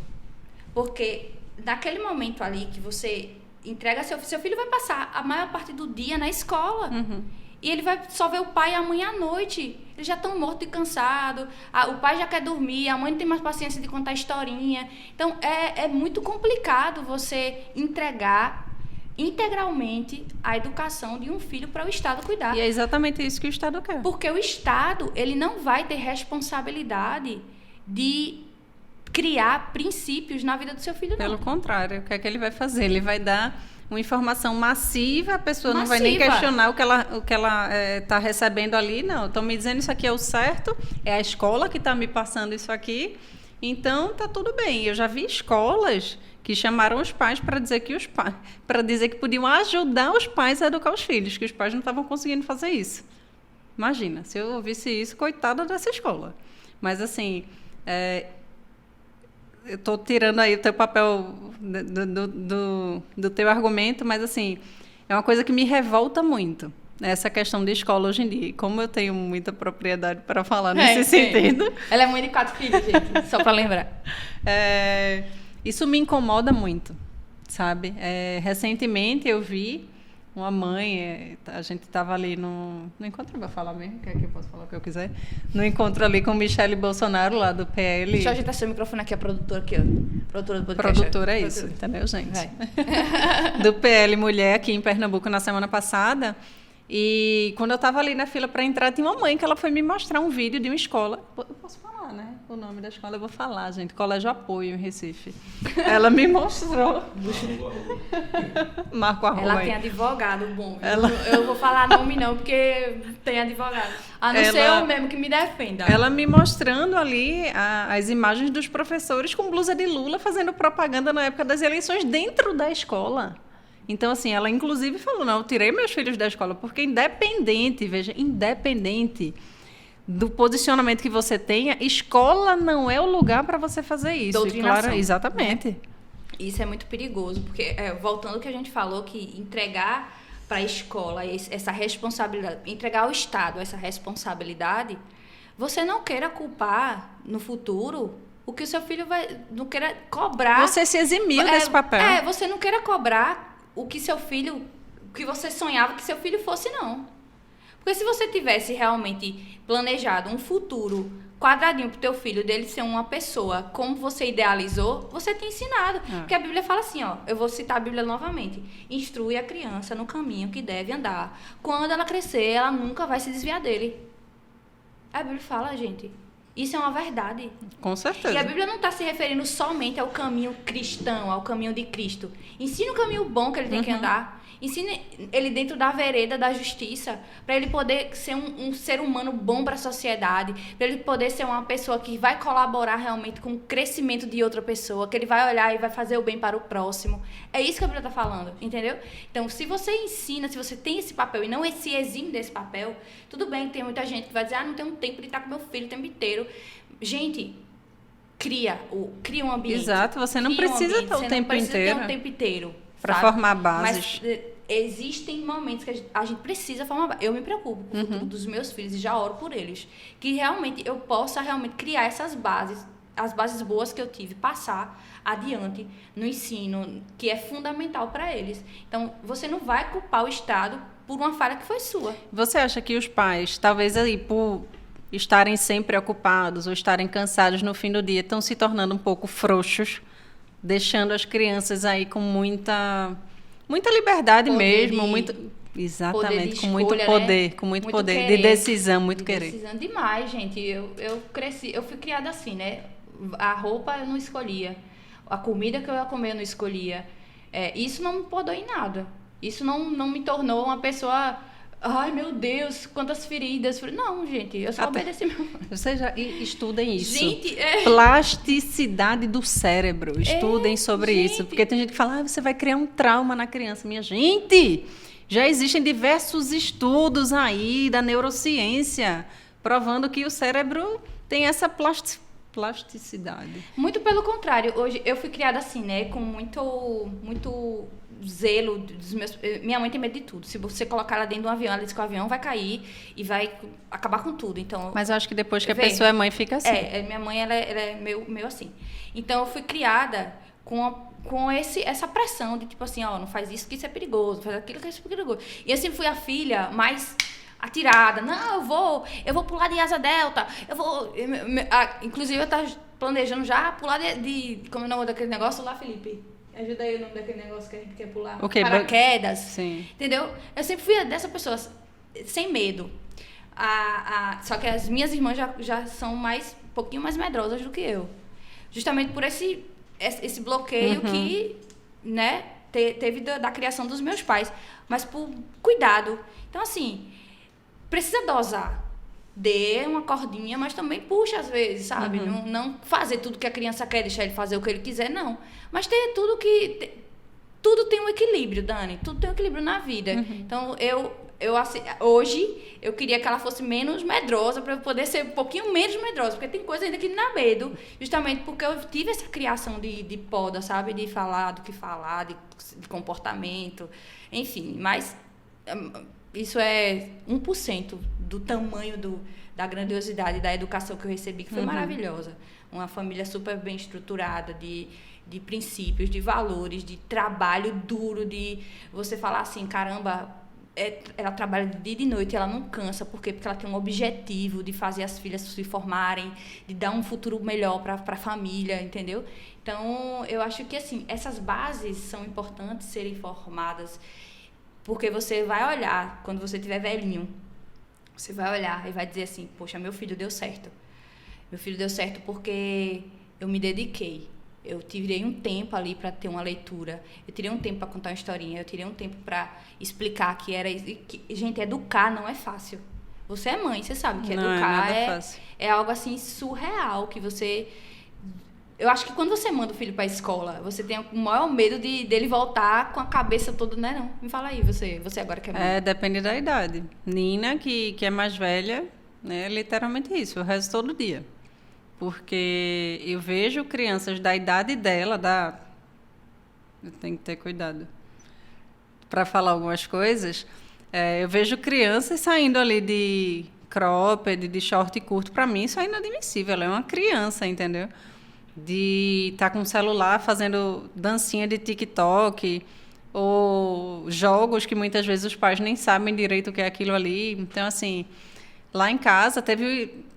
Porque naquele momento ali que você entrega seu filho vai passar a maior parte do dia na escola. Uhum. E ele vai só ver o pai e a mãe à noite. Eles já estão mortos e cansados. O pai já quer dormir, a mãe não tem mais paciência de contar historinha. Então, é muito complicado você entregar integralmente a educação de um filho para o Estado cuidar. E é exatamente isso que o Estado quer. Porque o Estado, ele não vai ter responsabilidade de criar princípios na vida do seu filho, não. Pelo contrário, o que é que ele vai fazer? Ele vai dar uma informação massiva, a pessoa não vai nem questionar o que ela está recebendo ali. Não, estão me dizendo isso aqui é o certo, é a escola que está me passando isso aqui, então está tudo bem. Eu já vi escolas que chamaram os pais para dizer que podiam ajudar os pais a educar os filhos, que os pais não estavam conseguindo fazer isso. Imagina, se eu ouvisse isso, coitada dessa escola. Mas assim, eu estou tirando aí o teu papel do teu argumento, mas assim, é uma coisa que me revolta muito, essa questão de escola hoje em dia. E como eu tenho muita propriedade para falar nesse sentido... Ela é mãe de 4 filhos, gente, só para lembrar. Isso me incomoda muito, sabe? Recentemente eu vi uma mãe, a gente estava ali no encontro, eu vou falar mesmo, que aqui eu posso falar o que eu quiser, no encontro ali com Michele Bolsonaro, lá do PL. Deixa eu ajeitar seu microfone aqui, a produtora aqui, ó. Produtora do podcast. Produtora é isso, entendeu, gente? Do PL Mulher aqui em Pernambuco na semana passada. E quando eu estava ali na fila para entrar, tinha uma mãe que ela foi me mostrar um vídeo de uma escola. Eu posso falar, né? O nome da escola eu vou falar, gente. Colégio Apoio, em Recife. Ela me mostrou. Marco Arroba. Ela tem advogado bom. Eu vou falar nome não, porque tem advogado. A não ser eu mesmo que me defenda. Ela me mostrando ali as imagens dos professores com blusa de Lula fazendo propaganda na época das eleições dentro da escola. Então, assim, ela inclusive falou, não, eu tirei meus filhos da escola, porque independente do posicionamento que você tenha, escola não é o lugar para você fazer isso. Doutrinação. Claro, exatamente. Isso é muito perigoso, porque, voltando ao que a gente falou, que entregar para a escola essa responsabilidade, entregar ao Estado essa responsabilidade, você não queira culpar no futuro o que o seu filho não queira cobrar. Você se eximiu desse papel. Você não queira cobrar o que seu filho, o que você sonhava que seu filho fosse, não. Porque se você tivesse realmente planejado um futuro quadradinho pro teu filho, dele ser uma pessoa como você idealizou, você tem ensinado. Porque a Bíblia fala assim, ó, eu vou citar a Bíblia novamente, instrui a criança no caminho que deve andar. Quando ela crescer, ela nunca vai se desviar dele. A Bíblia fala, gente, isso é uma verdade. Com certeza. E a Bíblia não está se referindo somente ao caminho cristão, ao caminho de Cristo. Ensina o caminho bom que ele tem que andar. Ensina ele dentro da vereda da justiça, para ele poder ser um ser humano bom para a sociedade, para ele poder ser uma pessoa que vai colaborar realmente com o crescimento de outra pessoa, que ele vai olhar e vai fazer o bem para o próximo. É isso que a Bíblia está falando, entendeu? Então, se você ensina, se você tem esse papel e não se exime desse papel, tudo bem, tem muita gente que vai dizer, não tenho tempo de estar com meu filho o tempo inteiro. Gente, cria um ambiente. Exato, você não precisa ter o tempo inteiro. Para formar bases. Mas existem momentos que a gente precisa formar bases. Eu me preocupo com o futuro dos meus filhos e já oro por eles. Que realmente eu possa realmente criar essas bases, as bases boas que eu tive, passar adiante no ensino, que é fundamental para eles. Então, você não vai culpar o Estado por uma falha que foi sua. Você acha que os pais, talvez aí por estarem sempre ocupados ou estarem cansados no fim do dia, estão se tornando um pouco frouxos, deixando as crianças aí com muita liberdade poder mesmo, exatamente, com muito poder, né? Com muito poder querer, de decisão, muito querer. Decisão demais, gente. Eu cresci, eu fui criada assim, né? A roupa eu não escolhia, a comida que eu ia comer eu não escolhia. Isso não me podou em nada. Isso não me tornou uma pessoa... Ai, meu Deus, quantas feridas. Não, gente, eu só obedeci meu... Vocês já estudem isso. Gente, Plasticidade do cérebro. Estudem sobre isso. Porque tem gente que fala, você vai criar um trauma na criança. Minha gente, já existem diversos estudos aí da neurociência provando que o cérebro tem essa plasticidade. Muito pelo contrário. Hoje eu fui criada assim, né? Com muito zelo dos meus... Minha mãe tem medo de tudo. Se você colocar ela dentro de um avião, ela diz que o avião vai cair e vai acabar com tudo. Então, mas eu acho que depois que a pessoa é mãe, fica assim. Minha mãe, ela é meio assim. Então, eu fui criada com essa pressão de tipo assim, não faz isso que isso é perigoso, faz aquilo que isso é perigoso. E assim, fui a filha mais atirada. Não, eu vou pular de asa delta, inclusive eu tava planejando já pular como é o nome daquele negócio lá, Felipe? Ajuda aí o nome daquele negócio que a gente quer pular. Okay, paraquedas. Sim. Entendeu? Eu sempre fui dessa pessoa sem medo. Só que as minhas irmãs já são um pouquinho mais medrosas do que eu. Justamente por esse bloqueio que, né, teve da criação dos meus pais. Mas por cuidado. Então, assim, precisa dosar. Dê uma cordinha, mas também puxa às vezes, sabe? Não fazer tudo que a criança quer, deixar ele fazer o que ele quiser, não. Mas ter tudo tem um equilíbrio, Dani. Tudo tem um equilíbrio na vida. Então, hoje, eu queria que ela fosse menos medrosa, para eu poder ser um pouquinho menos medrosa, porque tem coisa ainda que me dá medo, justamente porque eu tive essa criação de poda, sabe? De falar do que falar, de comportamento, enfim. Mas isso é 1% do tamanho da grandiosidade da educação que eu recebi, que foi maravilhosa. Uma família super bem estruturada, de princípios, de valores, de trabalho duro, de você falar assim, caramba, ela trabalha de dia e de noite, ela não cansa, por quê? Porque ela tem um objetivo de fazer as filhas se formarem, de dar um futuro melhor para a família, entendeu? Então, eu acho que, assim, essas bases são importantes serem formadas, porque você vai olhar, quando você estiver velhinho, você vai olhar e vai dizer assim, poxa, meu filho deu certo. Meu filho deu certo porque eu me dediquei. Eu tirei um tempo ali para ter uma leitura. Eu tirei um tempo para contar uma historinha. Eu tirei um tempo para explicar que era... gente, educar não é fácil. Você é mãe, você sabe que educar é algo assim surreal, que você... Eu acho que quando você manda o filho para a escola, você tem o maior medo dele voltar com a cabeça toda, né? Não, me fala aí, você agora que é mãe. Depende da idade. Nina, que é mais velha, né, literalmente isso, o resto todo dia. Porque eu vejo crianças da idade dela, eu tenho que ter cuidado para falar algumas coisas. Eu vejo crianças saindo ali de cropped, de short curto. Para mim, isso é inadmissível. Ela é uma criança, entendeu? De estar com o celular fazendo dancinha de TikTok ou jogos que muitas vezes os pais nem sabem direito o que é aquilo ali. Então, assim, lá em casa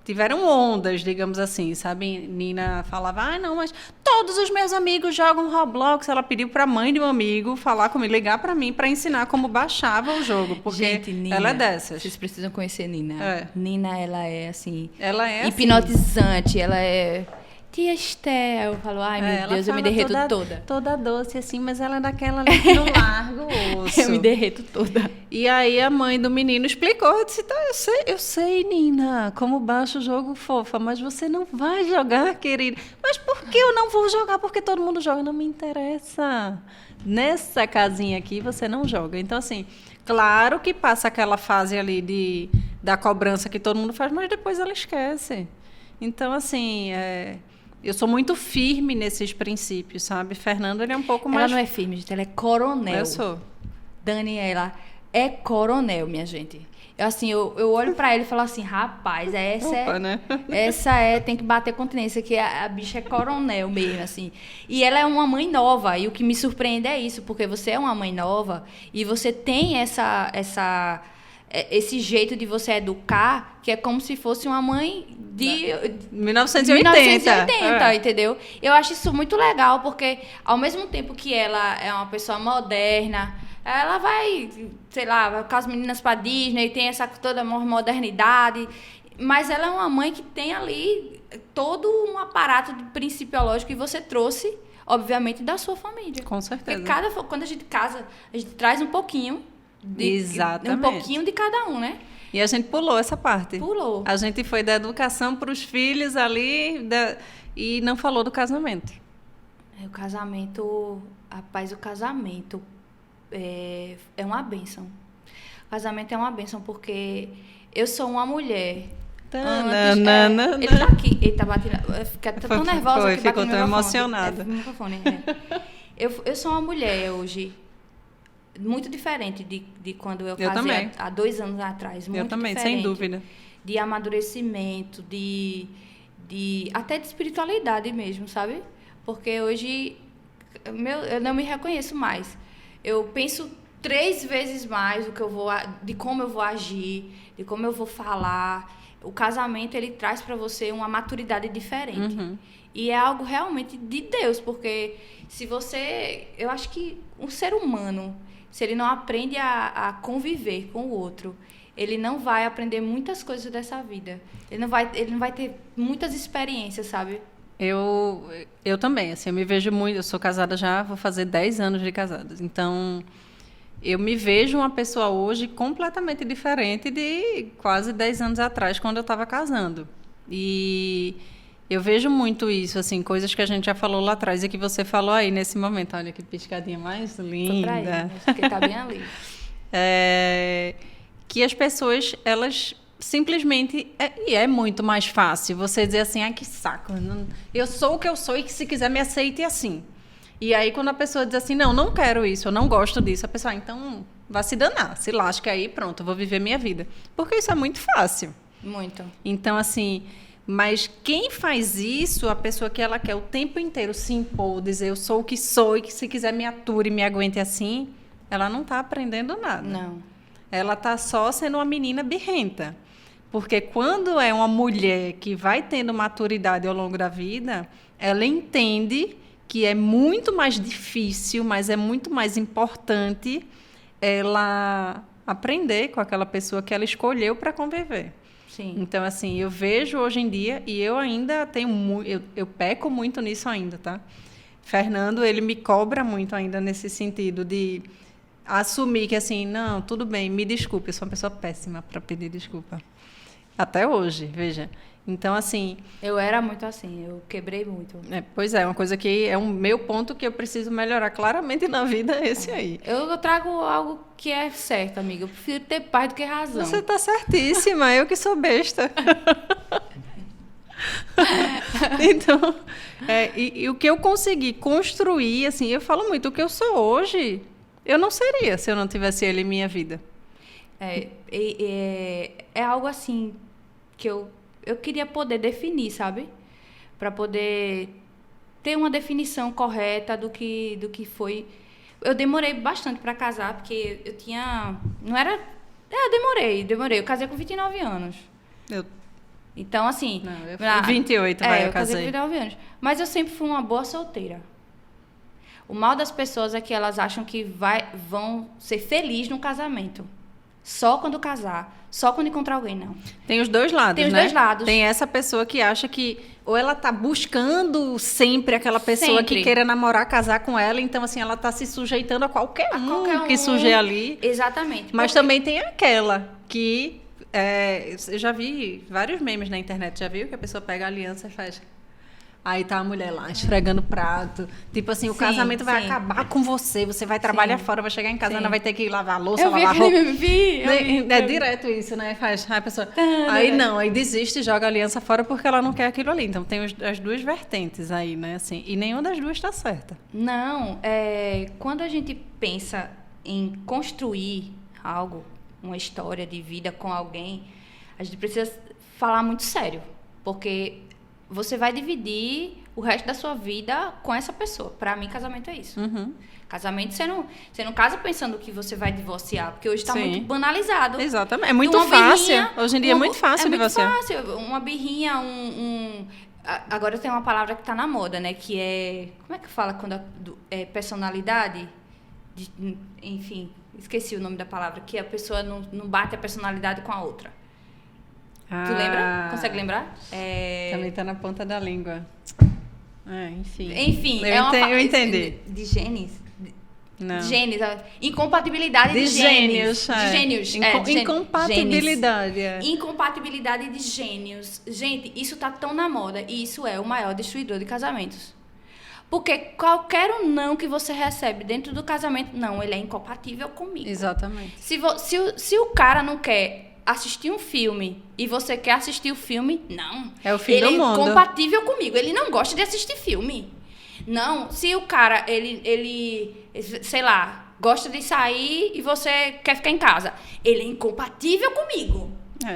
tiveram ondas, digamos assim, sabe? Nina falava, não, mas todos os meus amigos jogam Roblox. Ela pediu para a mãe de um amigo falar comigo, ligar para mim para ensinar como baixava o jogo, porque gente, Nina, ela é dessas. Vocês precisam conhecer Nina. Nina, ela é assim, hipnotizante, ela é... Tia Estel, falou, ai meu Deus, eu me derreto toda. Toda doce assim, mas ela é daquela ali que não larga o osso. Eu me derreto toda. E aí a mãe do menino explicou, eu disse, eu sei, Nina, como baixa o jogo, fofa, mas você não vai jogar, querida. Mas por que eu não vou jogar? Porque todo mundo joga, não me interessa. Nessa casinha aqui você não joga. Então, assim, claro que passa aquela fase ali da cobrança que todo mundo faz, mas depois ela esquece. Então, assim, eu sou muito firme nesses princípios, sabe? Fernando, ele é um pouco mais... Ela não é firme, gente, ela é coronel. Eu sou. Daniela é coronel, minha gente. Eu olho pra ela e falo assim, rapaz, né? tem que bater continência, que a bicha é coronel mesmo, assim. E ela é uma mãe nova, e o que me surpreende é isso, porque você é uma mãe nova e você tem esse jeito de você educar, que é como se fosse uma mãe de 1980, entendeu? Eu acho isso muito legal, porque ao mesmo tempo que ela é uma pessoa moderna, ela vai, sei lá, vai com as meninas pra Disney, tem essa toda modernidade, mas ela é uma mãe que tem ali todo um aparato principiológico que você trouxe, obviamente, da sua família. Com certeza. Porque quando a gente casa, a gente traz um pouquinho Exatamente. Um pouquinho de cada um, né? E a gente pulou essa parte. Pulou. A gente foi da educação para os filhos ali e não falou do casamento. O casamento... Rapaz, o casamento é uma bênção. O casamento é uma bênção porque eu sou uma mulher... Ele tá aqui, ele tá batendo... Fica tão nervosa que ficou tão emocionada. Eu sou uma mulher hoje... muito diferente de quando eu casei há 2 anos atrás. Muito eu também, diferente, sem dúvida. De amadurecimento, até de espiritualidade mesmo, sabe? Porque hoje eu não me reconheço mais. Eu penso 3 vezes mais de como eu vou agir, de como eu vou falar. O casamento, ele traz para você uma maturidade diferente. Uhum. E é algo realmente de Deus, porque eu acho que um ser humano... Se ele não aprende a conviver com o outro, ele não vai aprender muitas coisas dessa vida. Ele não vai ter muitas experiências, sabe? Eu também, assim, eu me vejo muito... Eu sou casada já, vou fazer 10 anos de casada. Então, eu me vejo uma pessoa hoje completamente diferente de quase 10 anos atrás, quando eu estava casando. E... eu vejo muito isso, assim, coisas que a gente já falou lá atrás e que você falou aí nesse momento. Olha que piscadinha mais linda. Tô pra ele, acho que tá bem ali. Que as pessoas, elas simplesmente... E é muito mais fácil você dizer assim, que saco, eu sou o que eu sou e que se quiser me aceite assim. E aí quando a pessoa diz assim, não quero isso, eu não gosto disso, a pessoa, então vai se danar, se lasca aí, pronto, eu vou viver minha vida. Porque isso é muito fácil. Muito. Então, assim, mas quem faz isso, a pessoa que ela quer o tempo inteiro se impor, dizer eu sou o que sou e que se quiser me ature, me aguente assim, ela não está aprendendo nada. Não. Ela está só sendo uma menina birrenta. Porque quando é uma mulher que vai tendo maturidade ao longo da vida, ela entende que é muito mais difícil, mas é muito mais importante ela aprender com aquela pessoa que ela escolheu para conviver. Sim. Então, assim, eu vejo hoje em dia, e eu ainda tenho eu peco muito nisso ainda, tá? Fernando, ele me cobra muito ainda nesse sentido de assumir que, assim, não, tudo bem, me desculpe, eu sou uma pessoa péssima para pedir desculpa. Até hoje, veja. Então, assim... Eu era muito assim, eu quebrei muito. Pois é, uma coisa que é um meu ponto que eu preciso melhorar claramente na vida, é esse aí. Eu trago algo que é certo, amiga. Eu prefiro ter paz do que razão. Você está certíssima, eu que sou besta. Então, e o que eu consegui construir, assim, eu falo muito, o que eu sou hoje, eu não seria se eu não tivesse ele em minha vida. É algo assim que eu queria poder definir, sabe? Para poder ter uma definição correta do que foi. Eu demorei bastante para casar, porque eu tinha... Não era... Eu demorei. Eu casei com 29 anos. Então, assim... Não, eu fui 28, eu casei casei. com 29 anos. Mas eu sempre fui uma boa solteira. O mal das pessoas é que elas acham que vão ser felizes no casamento. Só quando casar. Só quando encontrar alguém, não. Tem os dois lados, Tem os né? dois lados. Tem essa pessoa que acha que... Ou ela tá buscando sempre aquela pessoa que queira namorar, casar com ela. Então, assim, ela tá se sujeitando a qualquer um que surgir ali. Exatamente. Mas também tem aquela que... eu já vi vários memes na internet. Já viu? Que a pessoa pega a aliança e faz... Aí tá a mulher lá, esfregando prato. Tipo assim, o casamento vai acabar com você. Você vai trabalhar fora, vai chegar em casa, ainda vai ter que lavar a louça, lavar a roupa. É direto isso, né? Faz, a pessoa... Aí não, aí desiste e joga a aliança fora porque ela não quer aquilo ali. Então tem as duas vertentes aí, né? Assim, e nenhuma das duas está certa. Não, quando a gente pensa em construir algo, uma história de vida com alguém, a gente precisa falar muito sério. Porque... você vai dividir o resto da sua vida com essa pessoa. Para mim, casamento é isso. Uhum. Casamento, você não casa pensando que você vai divorciar, porque hoje está muito banalizado. Exatamente. É muito fácil. Hoje em dia é muito fácil divorciar. É muito fácil. Uma birrinha, agora tem uma palavra que está na moda, né? Que é... Como é que fala quando é personalidade? Enfim, esqueci o nome da palavra. Que a pessoa não bate a personalidade com a outra. Tu lembra? Consegue lembrar? Também tá na ponta da língua. Enfim. Enfim, eu entendi. De genes? Não. Genes. Incompatibilidade de gênios. De gênios. Incompatibilidade. Incompatibilidade de gênios. Gente, isso tá tão na moda. E isso é o maior destruidor de casamentos. Porque qualquer não que você recebe dentro do casamento, não, ele é incompatível comigo. Exatamente. Se o cara não quer assistir um filme e você quer assistir o filme, não. É o fim do mundo. Ele é incompatível comigo. Ele não gosta de assistir filme. Não. Se o cara, ele sei lá, gosta de sair e você quer ficar em casa, ele é incompatível comigo.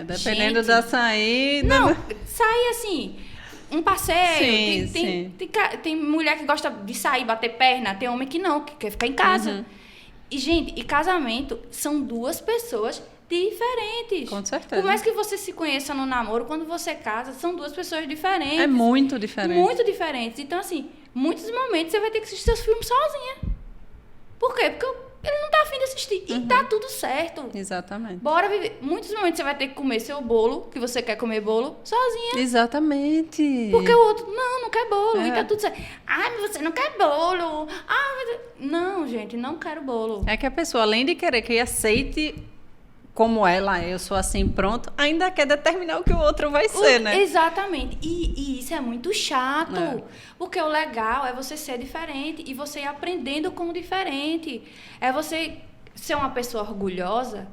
Dependendo da saída... Não, sair assim... Um passeio. Sim. Tem mulher que gosta de sair, bater perna. Tem homem que não, que quer ficar em casa. Uhum. E, gente, casamento são duas pessoas diferentes. Com certeza. Por mais que você se conheça no namoro, quando você casa, são duas pessoas diferentes. É muito diferente. Muito diferentes. Então, assim, muitos momentos você vai ter que assistir seus filmes sozinha. Por quê? Porque ele não tá afim de assistir. E tá tudo certo. Exatamente. Bora viver. Muitos momentos você vai ter que comer seu bolo, que você quer comer bolo, sozinha. Exatamente. Porque o outro, não quer bolo. E tá tudo certo. Mas você não quer bolo. Não, gente, não quero bolo. É que a pessoa, além de querer que aceite como ela é, eu sou assim, pronto, ainda quer determinar o que o outro vai ser, né? Exatamente. E isso é muito chato. Porque o legal é você ser diferente e você ir aprendendo com o diferente. É você ser uma pessoa orgulhosa,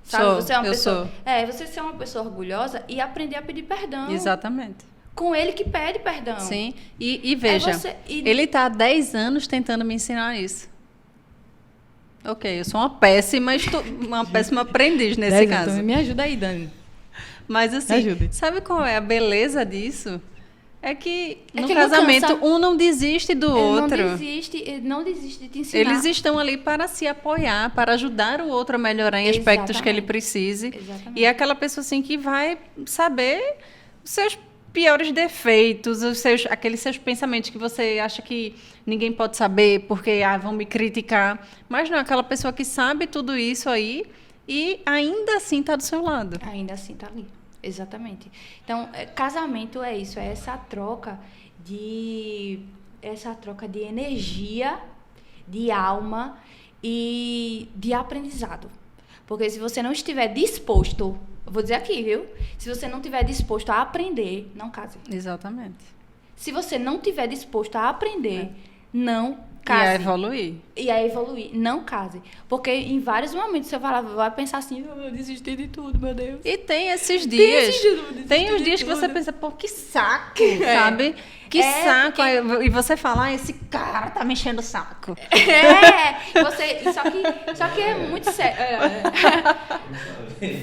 sabe? Sou. Você ser uma pessoa orgulhosa e aprender a pedir perdão. Exatamente. Com ele que pede perdão. Sim. E veja, ele tá há 10 anos tentando me ensinar isso. Ok, eu sou uma péssima aprendiz nesse caso. Então me ajuda aí, Dani. Mas assim, Ajude. sabe qual é a beleza disso? É que no que casamento não cansa. um não desiste do outro. Ele não desiste de te ensinar. Eles estão ali para se apoiar, para ajudar o outro a melhorar em aspectos que ele Exatamente. precise. Exatamente. E é aquela pessoa assim que vai saber os seus piores defeitos, aqueles seus pensamentos que você acha que ninguém pode saber porque vão me criticar. Mas não, aquela pessoa que sabe tudo isso aí e ainda assim está do seu lado. Ainda assim tá ali. Exatamente. Então, casamento é isso, é essa troca de energia, de alma e de aprendizado. Porque se você não estiver disposto, eu vou dizer aqui, viu? Se você não estiver disposto a aprender, não case. Exatamente. Se você não estiver disposto a aprender, não E a case. evoluir. E a evoluir, não case. Porque em vários momentos você vai pensar assim, eu desisti de tudo, meu Deus. E tem esses dias. Tem Tem uns de dias que tudo. você pensa, pô, que saco, sabe? Que É, saco. porque- E você fala, esse cara tá me enchendo o saco. Só que é muito sério.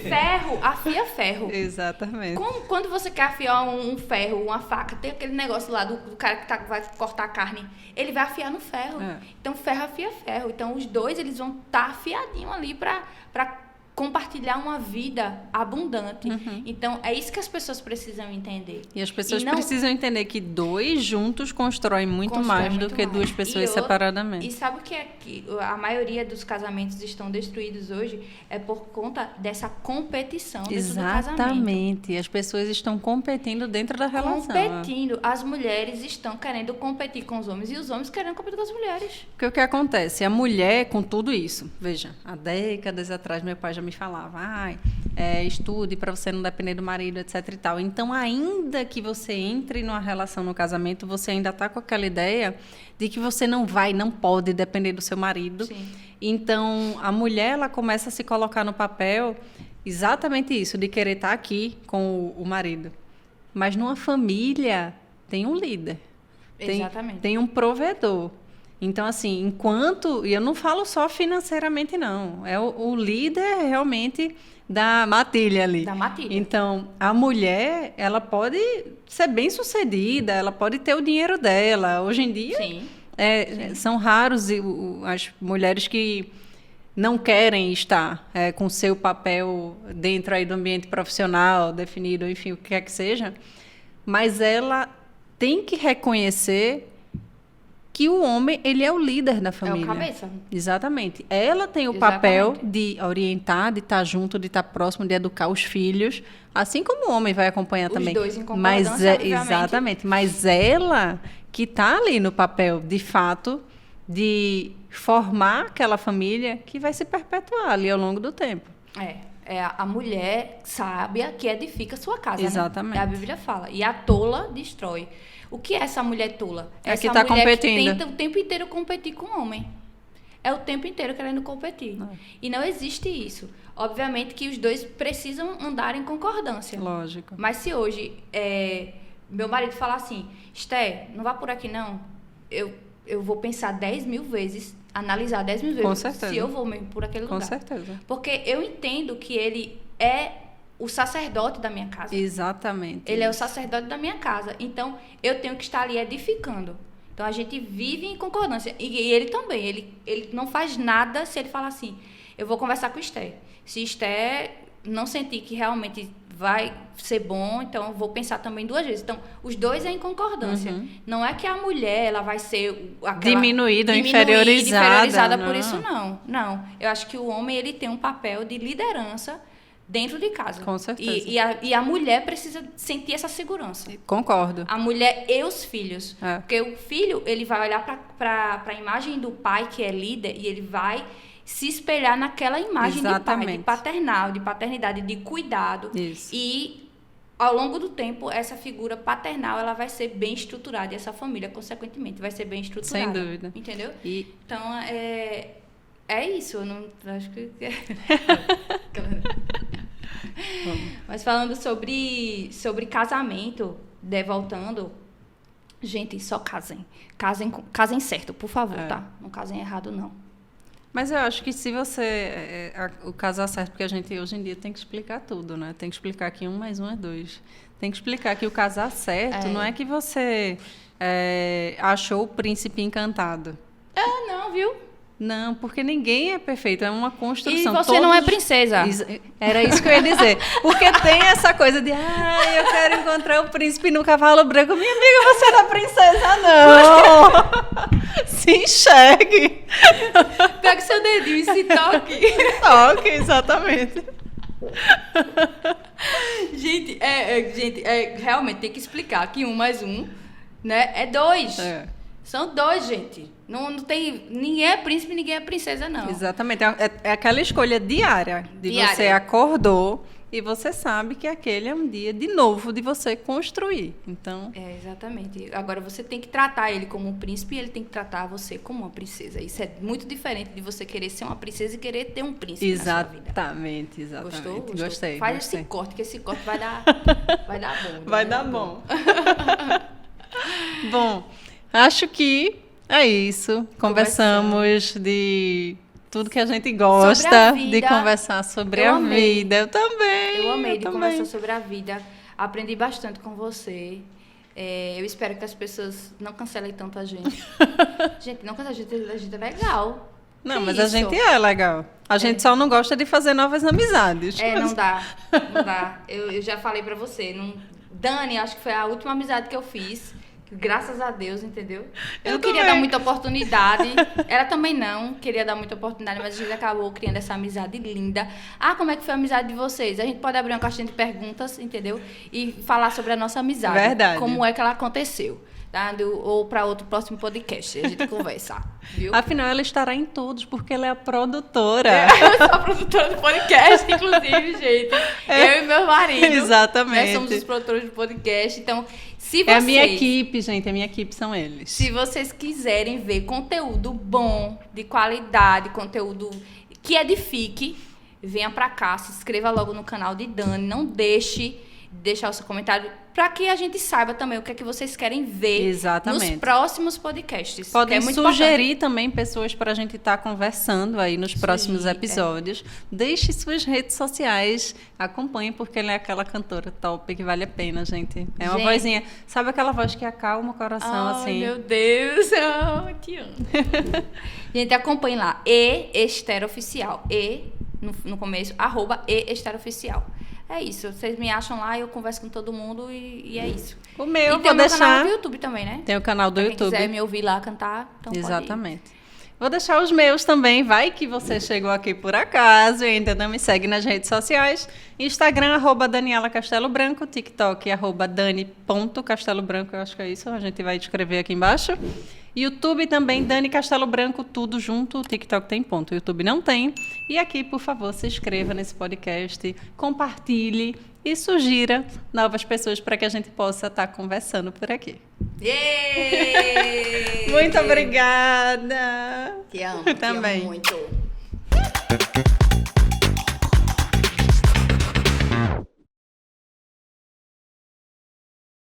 Ferro afia ferro. Exatamente. Quando você quer afiar um ferro, uma faca, tem aquele negócio lá do cara que vai cortar a carne, ele vai afiar no ferro. É. Então, ferro afia ferro. Então, os dois, eles vão estar afiadinhos ali para compartilhar uma vida abundante. Então, é isso que as pessoas precisam entender. E as pessoas E não- precisam entender que dois juntos constroem muito Constrói mais do muito que mais. duas pessoas E separadamente. E sabe o que é que a maioria dos casamentos estão destruídos hoje? É por conta dessa competição dentro do casamento. Exatamente. As pessoas estão competindo dentro da relação. Competindo. As mulheres estão querendo competir com os homens e os homens querendo competir com as mulheres. Porque o que acontece? A mulher, com tudo isso, veja, há décadas atrás meu pai já me falava, estude para você não depender do marido, etc e tal. Então, ainda que você entre numa relação no casamento, você ainda está com aquela ideia de que você não pode depender do seu marido. Sim. Então, a mulher, ela começa a se colocar no papel exatamente isso, de querer estar aqui com o marido. Mas numa família, tem um líder. Exatamente. Tem um provedor. Então, assim, e eu não falo só financeiramente, não. É o líder realmente da matilha ali. Da matilha. Então, a mulher, ela pode ser bem-sucedida, ela pode ter o dinheiro dela. Hoje em dia, Sim. são raros as mulheres que não querem estar com seu papel dentro aí do ambiente profissional, definido, enfim, o que quer que seja. Mas ela tem que reconhecer que o homem, ele é o líder da família. É o cabeça. Exatamente. Ela tem o Exatamente. papel de orientar, de estar junto, de estar próximo, de educar os filhos, assim como o homem vai acompanhar Os também. dois em concordância, obviamente. Exatamente. Mas ela que está ali no papel, de fato, de formar aquela família que vai se perpetuar ali ao longo do tempo. É a mulher sábia que edifica sua casa. Exatamente. Né? A Bíblia fala. E a tola destrói. O que é essa mulher tola? É a Essa que tá mulher competindo. que tenta o tempo inteiro competir com o homem. É o tempo inteiro querendo competir. E não existe isso. Obviamente que os dois precisam andar em concordância. Lógico. Mas se hoje meu marido falar assim, Esté, não vá por aqui não, eu vou pensar 10 mil vezes, analisar 10 mil vezes Com certeza. se eu vou mesmo por aquele Com lugar. certeza. Porque eu entendo que ele é o sacerdote da minha casa. Exatamente. Ele é o sacerdote da minha casa. Então, eu tenho que estar ali edificando. Então, a gente vive em concordância. E ele também. Ele não faz nada se ele falar assim, eu vou conversar com o Esté. Se Esté não sentir que realmente vai ser bom, então eu vou pensar também 2 vezes. Então, os dois é em concordância. Não é que a mulher ela vai ser Diminuída ou inferiorizada. por isso, não. Não. Eu acho que o homem ele tem um papel de liderança dentro de casa. Com certeza. E a mulher precisa sentir essa segurança. Concordo. A mulher e os filhos. É. Porque o filho, ele vai olhar para a imagem do pai, que é líder, e ele vai se espelhar naquela imagem de pai, Exatamente. de paternal, de paternidade, de cuidado. Isso. E, ao longo do tempo, essa figura paternal, ela vai ser bem estruturada. E essa família, consequentemente, vai ser bem estruturada. Sem dúvida. Entendeu? E Então, é isso. Eu não acho que... Mas falando sobre casamento, voltando, gente, só casem. Casem certo, por favor, É. tá? Não casem errado, não. Mas eu acho que se você... o casar certo, porque a gente hoje em dia tem que explicar tudo, né? Tem que explicar que 1 mais 1 é 2. Tem que explicar que o casar certo não é que você achou o príncipe encantado. Não, viu? Não, porque ninguém é perfeito, é uma construção. E você não é princesa. Era isso que eu ia dizer. Porque tem essa coisa de, eu quero encontrar o príncipe no cavalo branco. Minha amiga, você não é princesa, não. Se enxergue. Pega seu dedinho e se toque. Toque, exatamente. Gente, realmente tem que explicar que 1 mais 1, né, é 2. São 2, gente. Não tem... Ninguém é príncipe, ninguém é princesa, não. Exatamente. É aquela escolha diária. Você acordou e você sabe que aquele é um dia, de novo, de você construir. Então... exatamente. Agora, você tem que tratar ele como um príncipe e ele tem que tratar você como uma princesa. Isso é muito diferente de você querer ser uma princesa e querer ter um príncipe na sua vida. Exatamente. Gostou? Gostei. Faz esse corte, que esse corte vai dar bom. Vai dar bom. Bom, acho que é isso. Conversamos de tudo que a gente gosta de conversar sobre a vida. Eu também. Eu amei de conversar sobre a vida. Aprendi bastante com você. Eu espero que as pessoas não cancelem tanto a gente. Gente, não cancelem a gente é legal. Não, mas a gente é legal. A gente só não gosta de fazer novas amizades. Não dá. Eu já falei pra você. Dani, acho que foi a última amizade que eu fiz. Graças a Deus, entendeu? Eu não queria dar muita oportunidade. Ela também não queria dar muita oportunidade, mas a gente acabou criando essa amizade linda. Como é que foi a amizade de vocês? A gente pode abrir uma caixinha de perguntas, entendeu? E falar sobre a nossa amizade. Verdade. Como é que ela aconteceu. Tá? Ou para outro próximo podcast, a gente conversa, viu? Afinal, ela estará em todos, porque ela é a produtora. Eu sou a produtora do podcast, inclusive, gente. Eu e meu marido. Exatamente. Nós somos os produtores do podcast. Então, se vocês... É a minha equipe, gente. A minha equipe são eles. Se vocês quiserem ver conteúdo bom, de qualidade, conteúdo que edifique, venha pra cá, se inscreva logo no canal de Dani. Não deixe de deixar o seu comentário para que a gente saiba também o que é que vocês querem ver nos próximos podcasts. Podem sugerir também pessoas para a gente estar conversando aí nos próximos episódios. Deixe suas redes sociais, acompanhe, porque ela é aquela cantora top que vale a pena, gente. É uma vozinha, sabe aquela voz que acalma o coração, assim? Meu Deus, eu te amo. Gente, acompanhe lá, @esterooficial, no começo, @esterooficial. É isso, vocês me acham lá, eu converso com todo mundo e é isso. O meu, vou deixar... Tem o canal do YouTube também, né? Tem o canal do YouTube. Quem quiser me ouvir lá cantar, então exatamente. Vou deixar os meus também, vai que você chegou aqui por acaso e ainda não me segue nas redes sociais. Instagram, @Daniela Castelo Branco, TikTok, @Dani.CasteloBranco, eu acho que é isso, a gente vai escrever aqui embaixo. YouTube também, Dani Castelo Branco, tudo junto. O TikTok tem ponto, o YouTube não tem. E aqui, por favor, se inscreva nesse podcast, compartilhe e sugira novas pessoas para que a gente possa estar conversando por aqui. Yeah! Muito obrigada. Te amo, também. Te amo muito.